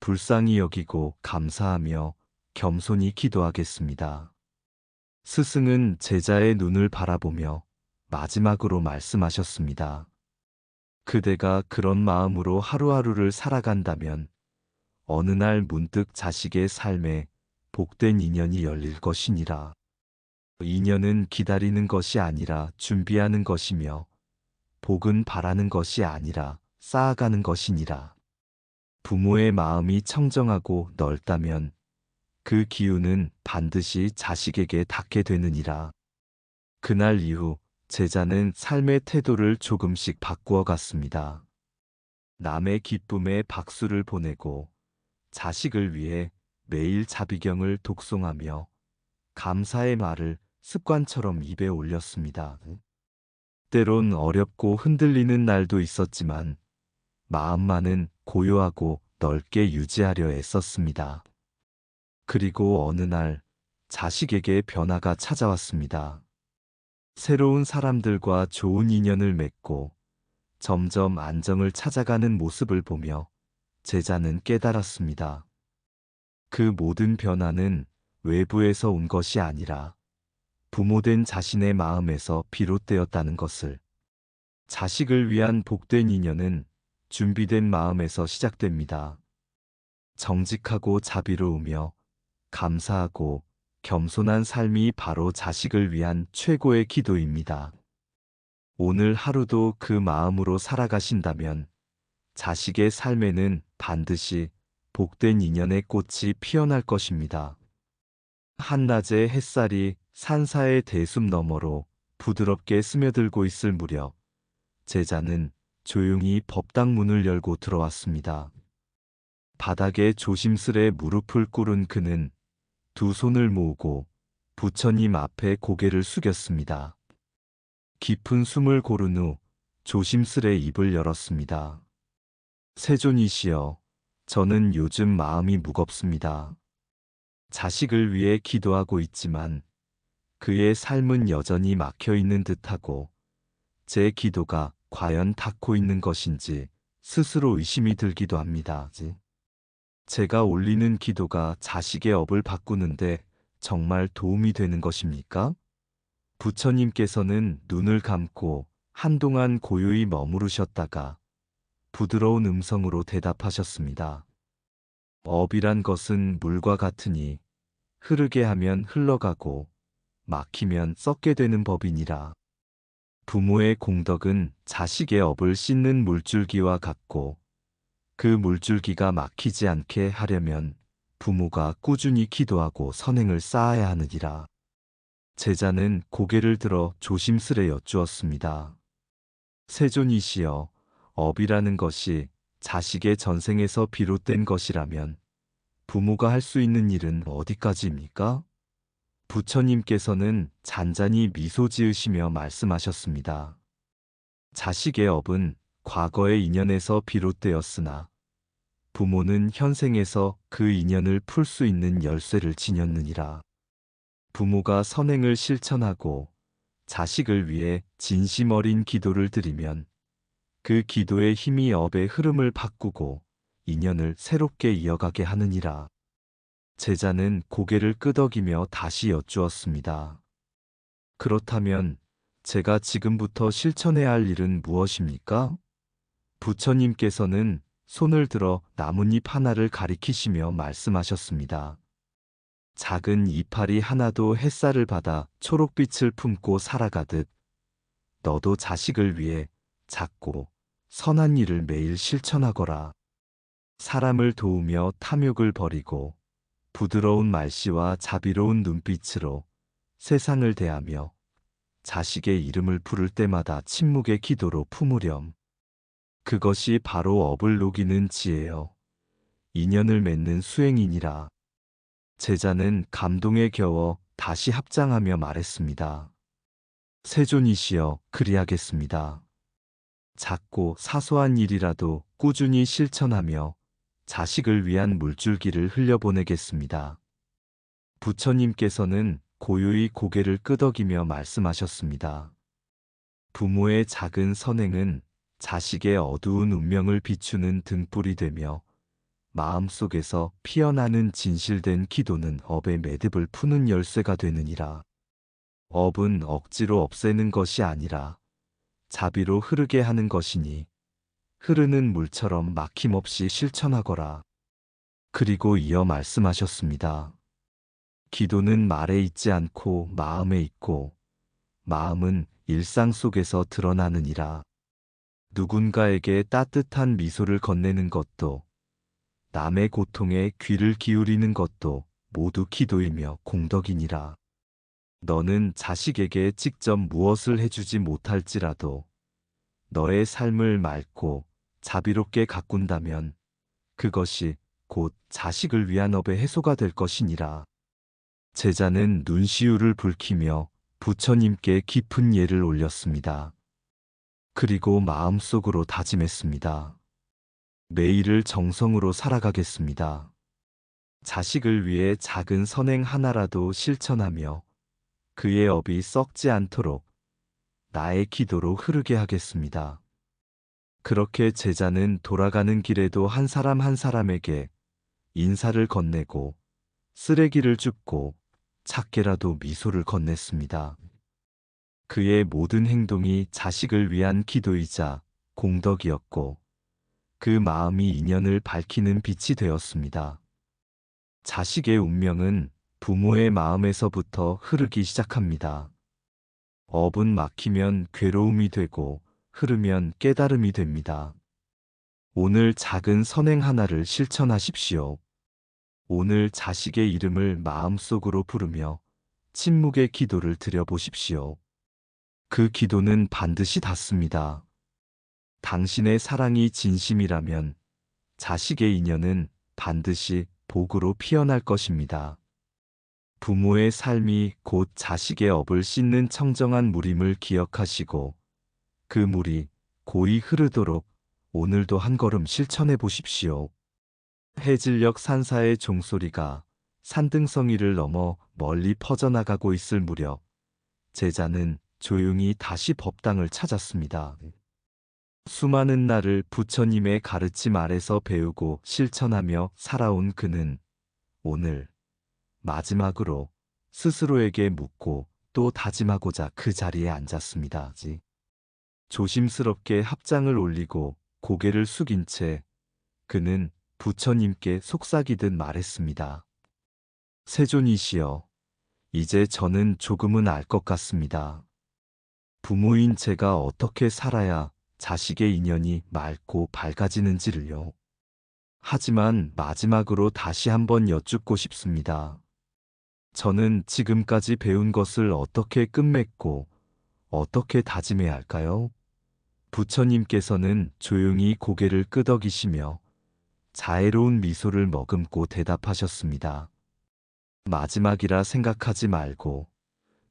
불쌍히 여기고 감사하며 겸손히 기도하겠습니다. 스승은 제자의 눈을 바라보며 마지막으로 말씀하셨습니다. 그대가 그런 마음으로 하루하루를 살아간다면 어느 날 문득 자식의 삶에 복된 인연이 열릴 것이니라. 인연은 기다리는 것이 아니라 준비하는 것이며 복은 바라는 것이 아니라 쌓아가는 것이니라. 부모의 마음이 청정하고 넓다면 그 기운은 반드시 자식에게 닿게 되느니라. 그날 이후 제자는 삶의 태도를 조금씩 바꾸어 갔습니다. 남의 기쁨에 박수를 보내고 자식을 위해 매일 자비경을 독송하며 감사의 말을 습관처럼 입에 올렸습니다. 때론 어렵고 흔들리는 날도 있었지만 마음만은 고요하고 넓게 유지하려 애썼습니다. 그리고 어느 날 자식에게 변화가 찾아왔습니다. 새로운 사람들과 좋은 인연을 맺고 점점 안정을 찾아가는 모습을 보며 제자는 깨달았습니다. 그 모든 변화는 외부에서 온 것이 아니라 부모된 자신의 마음에서 비롯되었다는 것을. 자식을 위한 복된 인연은 준비된 마음에서 시작됩니다. 정직하고 자비로우며 감사하고 겸손한 삶이 바로 자식을 위한 최고의 기도입니다. 오늘 하루도 그 마음으로 살아가신다면 자식의 삶에는 반드시 복된 인연의 꽃이 피어날 것입니다. 한낮의 햇살이 산사의 대숲 너머로 부드럽게 스며들고 있을 무렵 제자는 조용히 법당 문을 열고 들어왔습니다. 바닥에 조심스레 무릎을 꿇은 그는 두 손을 모으고 부처님 앞에 고개를 숙였습니다. 깊은 숨을 고른 후 조심스레 입을 열었습니다. 세존이시여, 저는 요즘 마음이 무겁습니다. 자식을 위해 기도하고 있지만 그의 삶은 여전히 막혀 있는 듯하고 제 기도가 과연 닿고 있는 것인지 스스로 의심이 들기도 합니다. 제가 올리는 기도가 자식의 업을 바꾸는데 정말 도움이 되는 것입니까? 부처님께서는 눈을 감고 한동안 고요히 머무르셨다가 부드러운 음성으로 대답하셨습니다. 업이란 것은 물과 같으니 흐르게 하면 흘러가고 막히면 썩게 되는 법이니라. 부모의 공덕은 자식의 업을 씻는 물줄기와 같고 그 물줄기가 막히지 않게 하려면 부모가 꾸준히 기도하고 선행을 쌓아야 하느니라. 제자는 고개를 들어 조심스레 여쭈었습니다. 세존이시여, 업이라는 것이 자식의 전생에서 비롯된 것이라면 부모가 할 수 있는 일은 어디까지입니까? 부처님께서는 잔잔히 미소 지으시며 말씀하셨습니다. 자식의 업은 과거의 인연에서 비롯되었으나 부모는 현생에서 그 인연을 풀 수 있는 열쇠를 지녔느니라. 부모가 선행을 실천하고 자식을 위해 진심 어린 기도를 드리면 그 기도의 힘이 업의 흐름을 바꾸고 인연을 새롭게 이어가게 하느니라. 제자는 고개를 끄덕이며 다시 여쭈었습니다. 그렇다면 제가 지금부터 실천해야 할 일은 무엇입니까? 부처님께서는 손을 들어 나뭇잎 하나를 가리키시며 말씀하셨습니다. 작은 이파리 하나도 햇살을 받아 초록빛을 품고 살아가듯 너도 자식을 위해 작고 선한 일을 매일 실천하거라. 사람을 도우며 탐욕을 버리고 부드러운 말씨와 자비로운 눈빛으로 세상을 대하며 자식의 이름을 부를 때마다 침묵의 기도로 품으렴. 그것이 바로 업을 녹이는 지혜요 인연을 맺는 수행이니라. 제자는 감동에 겨워 다시 합장하며 말했습니다. 세존이시여, 그리하겠습니다. 작고 사소한 일이라도 꾸준히 실천하며 자식을 위한 물줄기를 흘려보내겠습니다. 부처님께서는 고요히 고개를 끄덕이며 말씀하셨습니다. 부모의 작은 선행은 자식의 어두운 운명을 비추는 등불이 되며 마음속에서 피어나는 진실된 기도는 업의 매듭을 푸는 열쇠가 되느니라. 업은 억지로 없애는 것이 아니라 자비로 흐르게 하는 것이니 흐르는 물처럼 막힘없이 실천하거라. 그리고 이어 말씀하셨습니다. 기도는 말에 있지 않고 마음에 있고 마음은 일상 속에서 드러나느니라. 누군가에게 따뜻한 미소를 건네는 것도 남의 고통에 귀를 기울이는 것도 모두 기도이며 공덕이니라. 너는 자식에게 직접 무엇을 해주지 못할지라도 너의 삶을 맑고 자비롭게 가꾼다면 그것이 곧 자식을 위한 업의 해소가 될 것이니라. 제자는 눈시울을 붉히며 부처님께 깊은 예를 올렸습니다. 그리고 마음속으로 다짐했습니다. 매일을 정성으로 살아가겠습니다. 자식을 위해 작은 선행 하나라도 실천하며 그의 업이 썩지 않도록 나의 기도로 흐르게 하겠습니다. 그렇게 제자는 돌아가는 길에도 한 사람 한 사람에게 인사를 건네고 쓰레기를 줍고 작게라도 미소를 건넸습니다. 그의 모든 행동이 자식을 위한 기도이자 공덕이었고 그 마음이 인연을 밝히는 빛이 되었습니다. 자식의 운명은 부모의 마음에서부터 흐르기 시작합니다. 업은 막히면 괴로움이 되고 흐르면 깨달음이 됩니다. 오늘 작은 선행 하나를 실천하십시오. 오늘 자식의 이름을 마음속으로 부르며 침묵의 기도를 드려보십시오. 그 기도는 반드시 닿습니다. 당신의 사랑이 진심이라면 자식의 인연은 반드시 복으로 피어날 것입니다. 부모의 삶이 곧 자식의 업을 씻는 청정한 물임을 기억하시고 그 물이 고이 흐르도록 오늘도 한 걸음 실천해 보십시오. 해질녘 산사의 종소리가 산등성이를 넘어 멀리 퍼져나가고 있을 무렵 제자는 조용히 다시 법당을 찾았습니다. 수많은 날을 부처님의 가르침 아래서 배우고 실천하며 살아온 그는 오늘 마지막으로 스스로에게 묻고 또 다짐하고자 그 자리에 앉았습니다. 조심스럽게 합장을 올리고 고개를 숙인 채 그는 부처님께 속삭이듯 말했습니다. 세존이시여, 이제 저는 조금은 알 것 같습니다. 부모인 제가 어떻게 살아야 자식의 인연이 맑고 밝아지는지를요. 하지만 마지막으로 다시 한번 여쭙고 싶습니다. 저는 지금까지 배운 것을 어떻게 끝맺고 어떻게 다짐해야 할까요? 부처님께서는 조용히 고개를 끄덕이시며 자애로운 미소를 머금고 대답하셨습니다. 마지막이라 생각하지 말고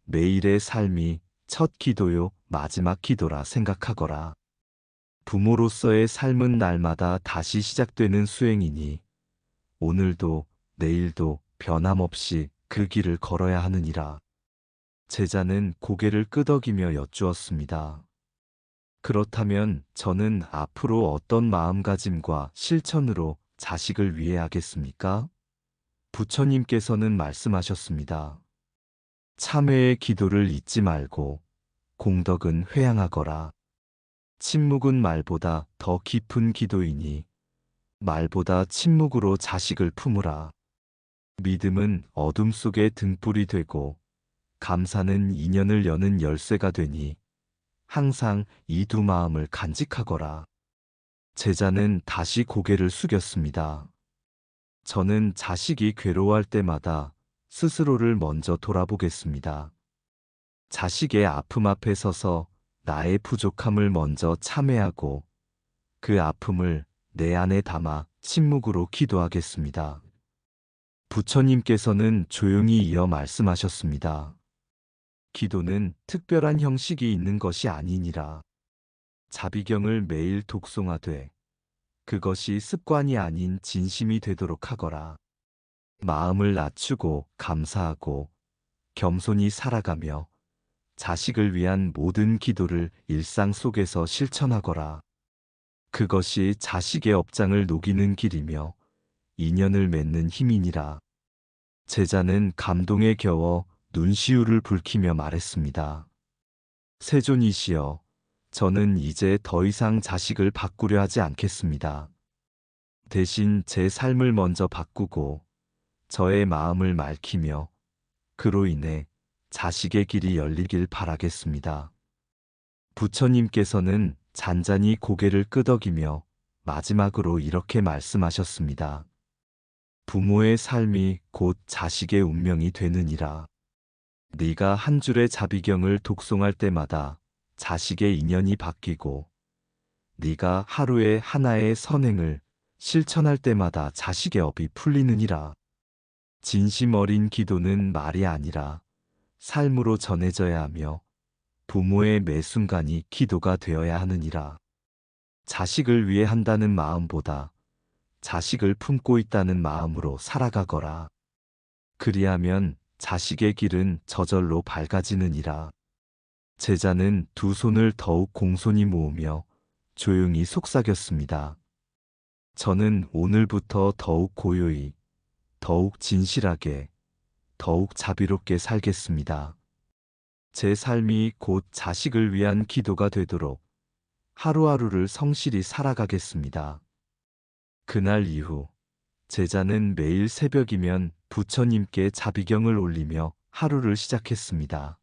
매일의 삶이 첫 기도요 마지막 기도라 생각하거라. 부모로서의 삶은 날마다 다시 시작되는 수행이니 오늘도 내일도 변함없이 그 길을 걸어야 하느니라. 제자는 고개를 끄덕이며 여쭈었습니다. 그렇다면 저는 앞으로 어떤 마음가짐과 실천으로 자식을 위해 하겠습니까? 부처님께서는 말씀하셨습니다. 참회의 기도를 잊지 말고 공덕은 회양하거라. 침묵은 말보다 더 깊은 기도이니 말보다 침묵으로 자식을 품으라. 믿음은 어둠 속의 등불이 되고 감사는 인연을 여는 열쇠가 되니 항상 이 두 마음을 간직하거라. 제자는 다시 고개를 숙였습니다. 저는 자식이 괴로워할 때마다 스스로를 먼저 돌아보겠습니다. 자식의 아픔 앞에 서서 나의 부족함을 먼저 참회하고 그 아픔을 내 안에 담아 침묵으로 기도하겠습니다. 부처님께서는 조용히 이어 말씀하셨습니다. 기도는 특별한 형식이 있는 것이 아니니라. 자비경을 매일 독송하되 그것이 습관이 아닌 진심이 되도록 하거라. 마음을 낮추고 감사하고 겸손히 살아가며 자식을 위한 모든 기도를 일상 속에서 실천하거라. 그것이 자식의 업장을 녹이는 길이며 인연을 맺는 힘이니라. 제자는 감동에 겨워 눈시울을 붉히며 말했습니다. 세존이시여, 저는 이제 더 이상 자식을 바꾸려 하지 않겠습니다. 대신 제 삶을 먼저 바꾸고 저의 마음을 맑히며 그로 인해 자식의 길이 열리길 바라겠습니다. 부처님께서는 잔잔히 고개를 끄덕이며 마지막으로 이렇게 말씀하셨습니다. 부모의 삶이 곧 자식의 운명이 되느니라. 네가 한 줄의 자비경을 독송할 때마다 자식의 인연이 바뀌고 네가 하루에 하나의 선행을 실천할 때마다 자식의 업이 풀리느니라. 진심 어린 기도는 말이 아니라 삶으로 전해져야 하며 부모의 매 순간이 기도가 되어야 하느니라. 자식을 위해 한다는 마음보다 자식을 품고 있다는 마음으로 살아가거라. 그리하면 자식의 길은 저절로 밝아지느니라. 제자는 두 손을 더욱 공손히 모으며 조용히 속삭였습니다. 저는 오늘부터 더욱 고요히, 더욱 진실하게, 더욱 자비롭게 살겠습니다. 제 삶이 곧 자식을 위한 기도가 되도록 하루하루를 성실히 살아가겠습니다. 그날 이후 제자는 매일 새벽이면 부처님께 자비경을 올리며 하루를 시작했습니다.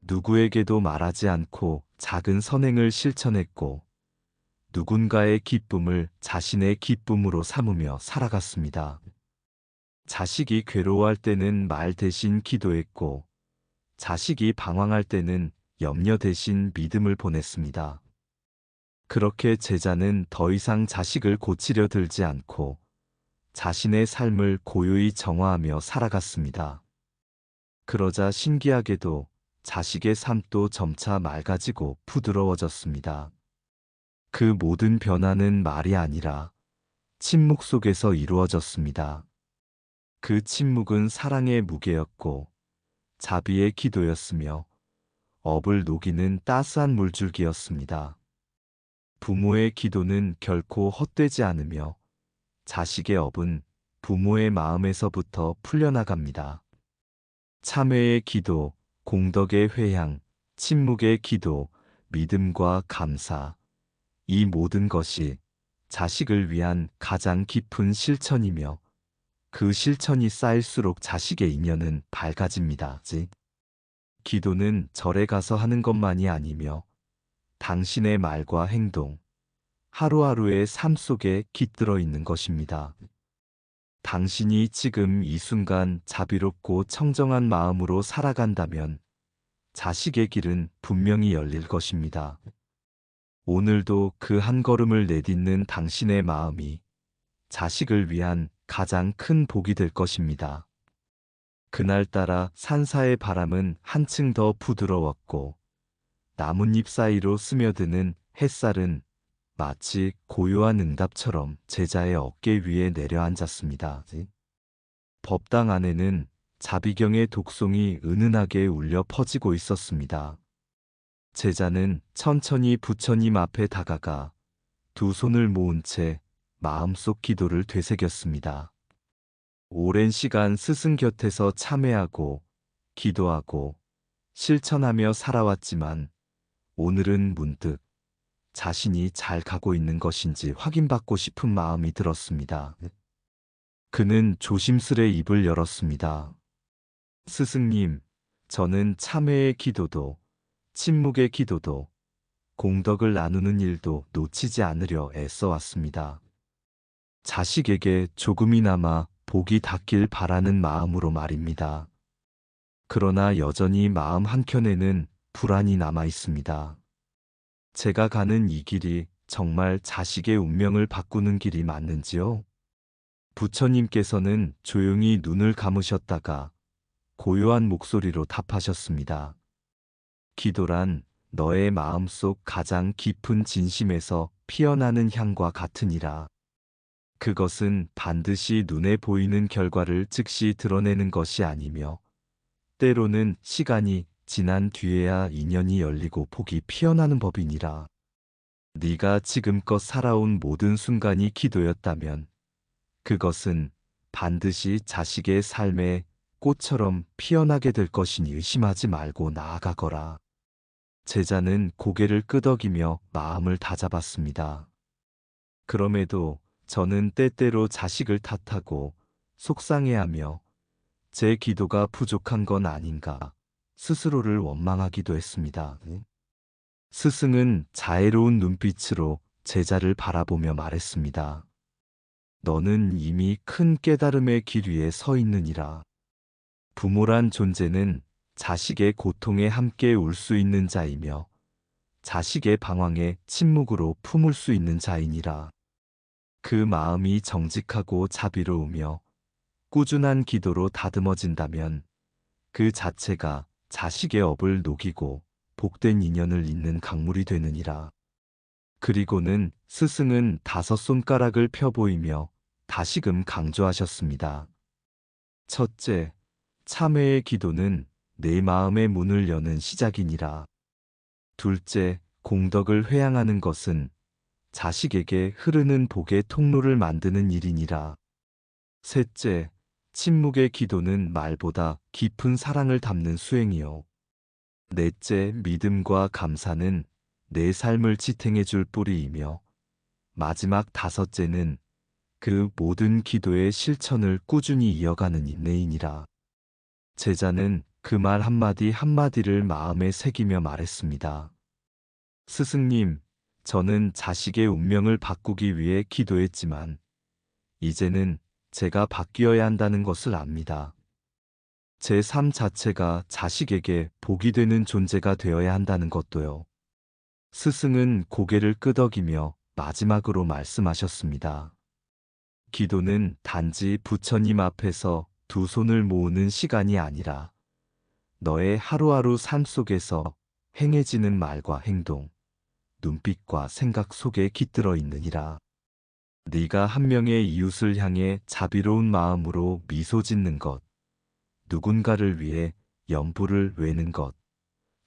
누구에게도 말하지 않고 작은 선행을 실천했고 누군가의 기쁨을 자신의 기쁨으로 삼으며 살아갔습니다. 자식이 괴로워할 때는 말 대신 기도했고 자식이 방황할 때는 염려 대신 믿음을 보냈습니다. 그렇게 제자는 더 이상 자식을 고치려 들지 않고 자신의 삶을 고요히 정화하며 살아갔습니다. 그러자 신기하게도 자식의 삶도 점차 맑아지고 부드러워졌습니다. 그 모든 변화는 말이 아니라 침묵 속에서 이루어졌습니다. 그 침묵은 사랑의 무게였고 자비의 기도였으며 업을 녹이는 따스한 물줄기였습니다. 부모의 기도는 결코 헛되지 않으며 자식의 업은 부모의 마음에서부터 풀려나갑니다. 참회의 기도, 공덕의 회향, 침묵의 기도, 믿음과 감사, 이 모든 것이 자식을 위한 가장 깊은 실천이며 그 실천이 쌓일수록 자식의 인연은 밝아집니다. 기도는 절에 가서 하는 것만이 아니며 당신의 말과 행동, 하루하루의 삶 속에 깃들어 있는 것입니다. 당신이 지금 이 순간 자비롭고 청정한 마음으로 살아간다면 자식의 길은 분명히 열릴 것입니다. 오늘도 그 한 걸음을 내딛는 당신의 마음이 자식을 위한 가장 큰 복이 될 것입니다. 그날따라 산사의 바람은 한층 더 부드러웠고 나뭇잎 사이로 스며드는 햇살은 마치 고요한 응답처럼 제자의 어깨 위에 내려앉았습니다. 법당 안에는 자비경의 독송이 은은하게 울려 퍼지고 있었습니다. 제자는 천천히 부처님 앞에 다가가 두 손을 모은 채 마음속 기도를 되새겼습니다. 오랜 시간 스승 곁에서 참회하고 기도하고 실천하며 살아왔지만 오늘은 문득 자신이 잘 가고 있는 것인지 확인받고 싶은 마음이 들었습니다. 그는 조심스레 입을 열었습니다. 스승님, 저는 참회의 기도도 침묵의 기도도 공덕을 나누는 일도 놓치지 않으려 애써왔습니다. 자식에게 조금이나마 복이 닿길 바라는 마음으로 말입니다. 그러나 여전히 마음 한켠에는 불안이 남아 있습니다. 제가 가는 이 길이 정말 자식의 운명을 바꾸는 길이 맞는지요? 부처님께서는 조용히 눈을 감으셨다가 고요한 목소리로 답하셨습니다. 기도란 너의 마음속 가장 깊은 진심에서 피어나는 향과 같으니라. 그것은 반드시 눈에 보이는 결과를 즉시 드러내는 것이 아니며 때로는 시간이 지난 뒤에야 인연이 열리고 복이 피어나는 법이니라. 네가 지금껏 살아온 모든 순간이 기도였다면 그것은 반드시 자식의 삶의 꽃처럼 피어나게 될 것이니 의심하지 말고 나아가거라. 제자는 고개를 끄덕이며 마음을 다잡았습니다. 그럼에도 저는 때때로 자식을 탓하고 속상해하며 제 기도가 부족한 건 아닌가 스스로를 원망하기도 했습니다. 스승은 자애로운 눈빛으로 제자를 바라보며 말했습니다. 너는 이미 큰 깨달음의 길 위에 서 있느니라. 부모란 존재는 자식의 고통에 함께 울 수 있는 자이며 자식의 방황에 침묵으로 품을 수 있는 자이니라. 그 마음이 정직하고 자비로우며 꾸준한 기도로 다듬어진다면 그 자체가 자식의 업을 녹이고 복된 인연을 잇는 강물이 되느니라. 그리고는 스승은 5손가락을 펴보이며 다시금 강조하셨습니다. 첫째, 참회의 기도는 내 마음의 문을 여는 시작이니라. 둘째, 공덕을 회양하는 것은 자식에게 흐르는 복의 통로를 만드는 일이니라. 셋째, 침묵의 기도는 말보다 깊은 사랑을 담는 수행이요. 넷째, 믿음과 감사는 내 삶을 지탱해 줄 뿌리이며, 마지막 다섯째는 그 모든 기도의 실천을 꾸준히 이어가는 인내이니라. 제자는 그 말 한마디 한마디를 마음에 새기며 말했습니다. 스승님, 저는 자식의 운명을 바꾸기 위해 기도했지만, 이제는 제가 바뀌어야 한다는 것을 압니다. 제 삶 자체가 자식에게 복이 되는 존재가 되어야 한다는 것도요. 스승은 고개를 끄덕이며 마지막으로 말씀하셨습니다. 기도는 단지 부처님 앞에서 두 손을 모으는 시간이 아니라 너의 하루하루 삶 속에서 행해지는 말과 행동, 눈빛과 생각 속에 깃들어 있느니라. 네가 한 명의 이웃을 향해 자비로운 마음으로 미소 짓는 것, 누군가를 위해 연불을 외는 것,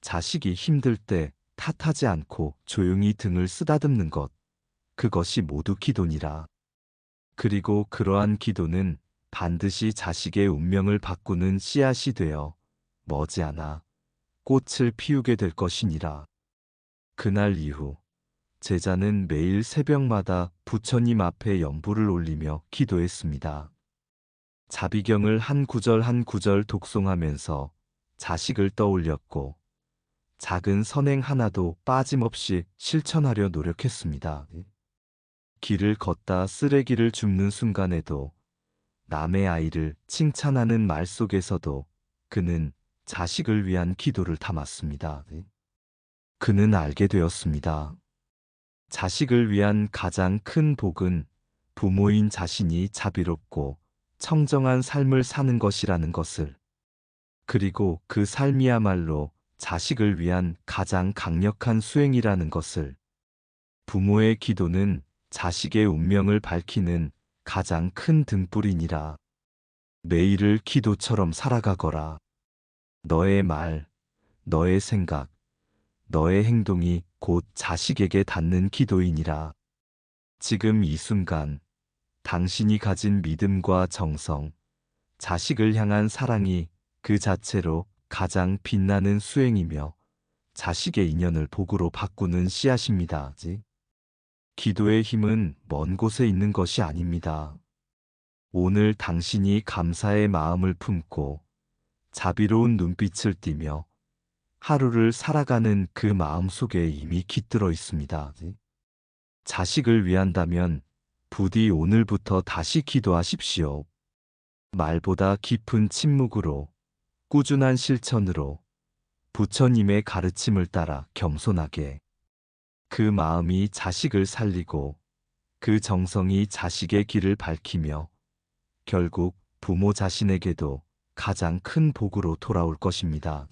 자식이 힘들 때 탓하지 않고 조용히 등을 쓰다듬는 것, 그것이 모두 기도니라. 그리고 그러한 기도는 반드시 자식의 운명을 바꾸는 씨앗이 되어 머지않아 꽃을 피우게 될 것이니라. 그날 이후 제자는 매일 새벽마다 부처님 앞에 연불을 올리며 기도했습니다. 자비경을 한 구절 한 구절 독송하면서 자식을 떠올렸고 작은 선행 하나도 빠짐없이 실천하려 노력했습니다. 길을 걷다 쓰레기를 줍는 순간에도 남의 아이를 칭찬하는 말 속에서도 그는 자식을 위한 기도를 담았습니다. 그는 알게 되었습니다. 자식을 위한 가장 큰 복은 부모인 자신이 자비롭고 청정한 삶을 사는 것이라는 것을, 그리고 그 삶이야말로 자식을 위한 가장 강력한 수행이라는 것을, 부모의 기도는 자식의 운명을 밝히는 가장 큰 등불이니라. 매일을 기도처럼 살아가거라. 너의 말, 너의 생각, 너의 행동이 곧 자식에게 닿는 기도이니라. 지금 이 순간 당신이 가진 믿음과 정성, 자식을 향한 사랑이 그 자체로 가장 빛나는 수행이며 자식의 인연을 복으로 바꾸는 씨앗입니다. 기도의 힘은 먼 곳에 있는 것이 아닙니다. 오늘 당신이 감사의 마음을 품고 자비로운 눈빛을 띠며 하루를 살아가는 그 마음 속에 이미 깃들어 있습니다. 자식을 위한다면 부디 오늘부터 다시 기도하십시오. 말보다 깊은 침묵으로, 꾸준한 실천으로, 부처님의 가르침을 따라 겸손하게. 그 마음이 자식을 살리고 그 정성이 자식의 길을 밝히며 결국 부모 자신에게도 가장 큰 복으로 돌아올 것입니다.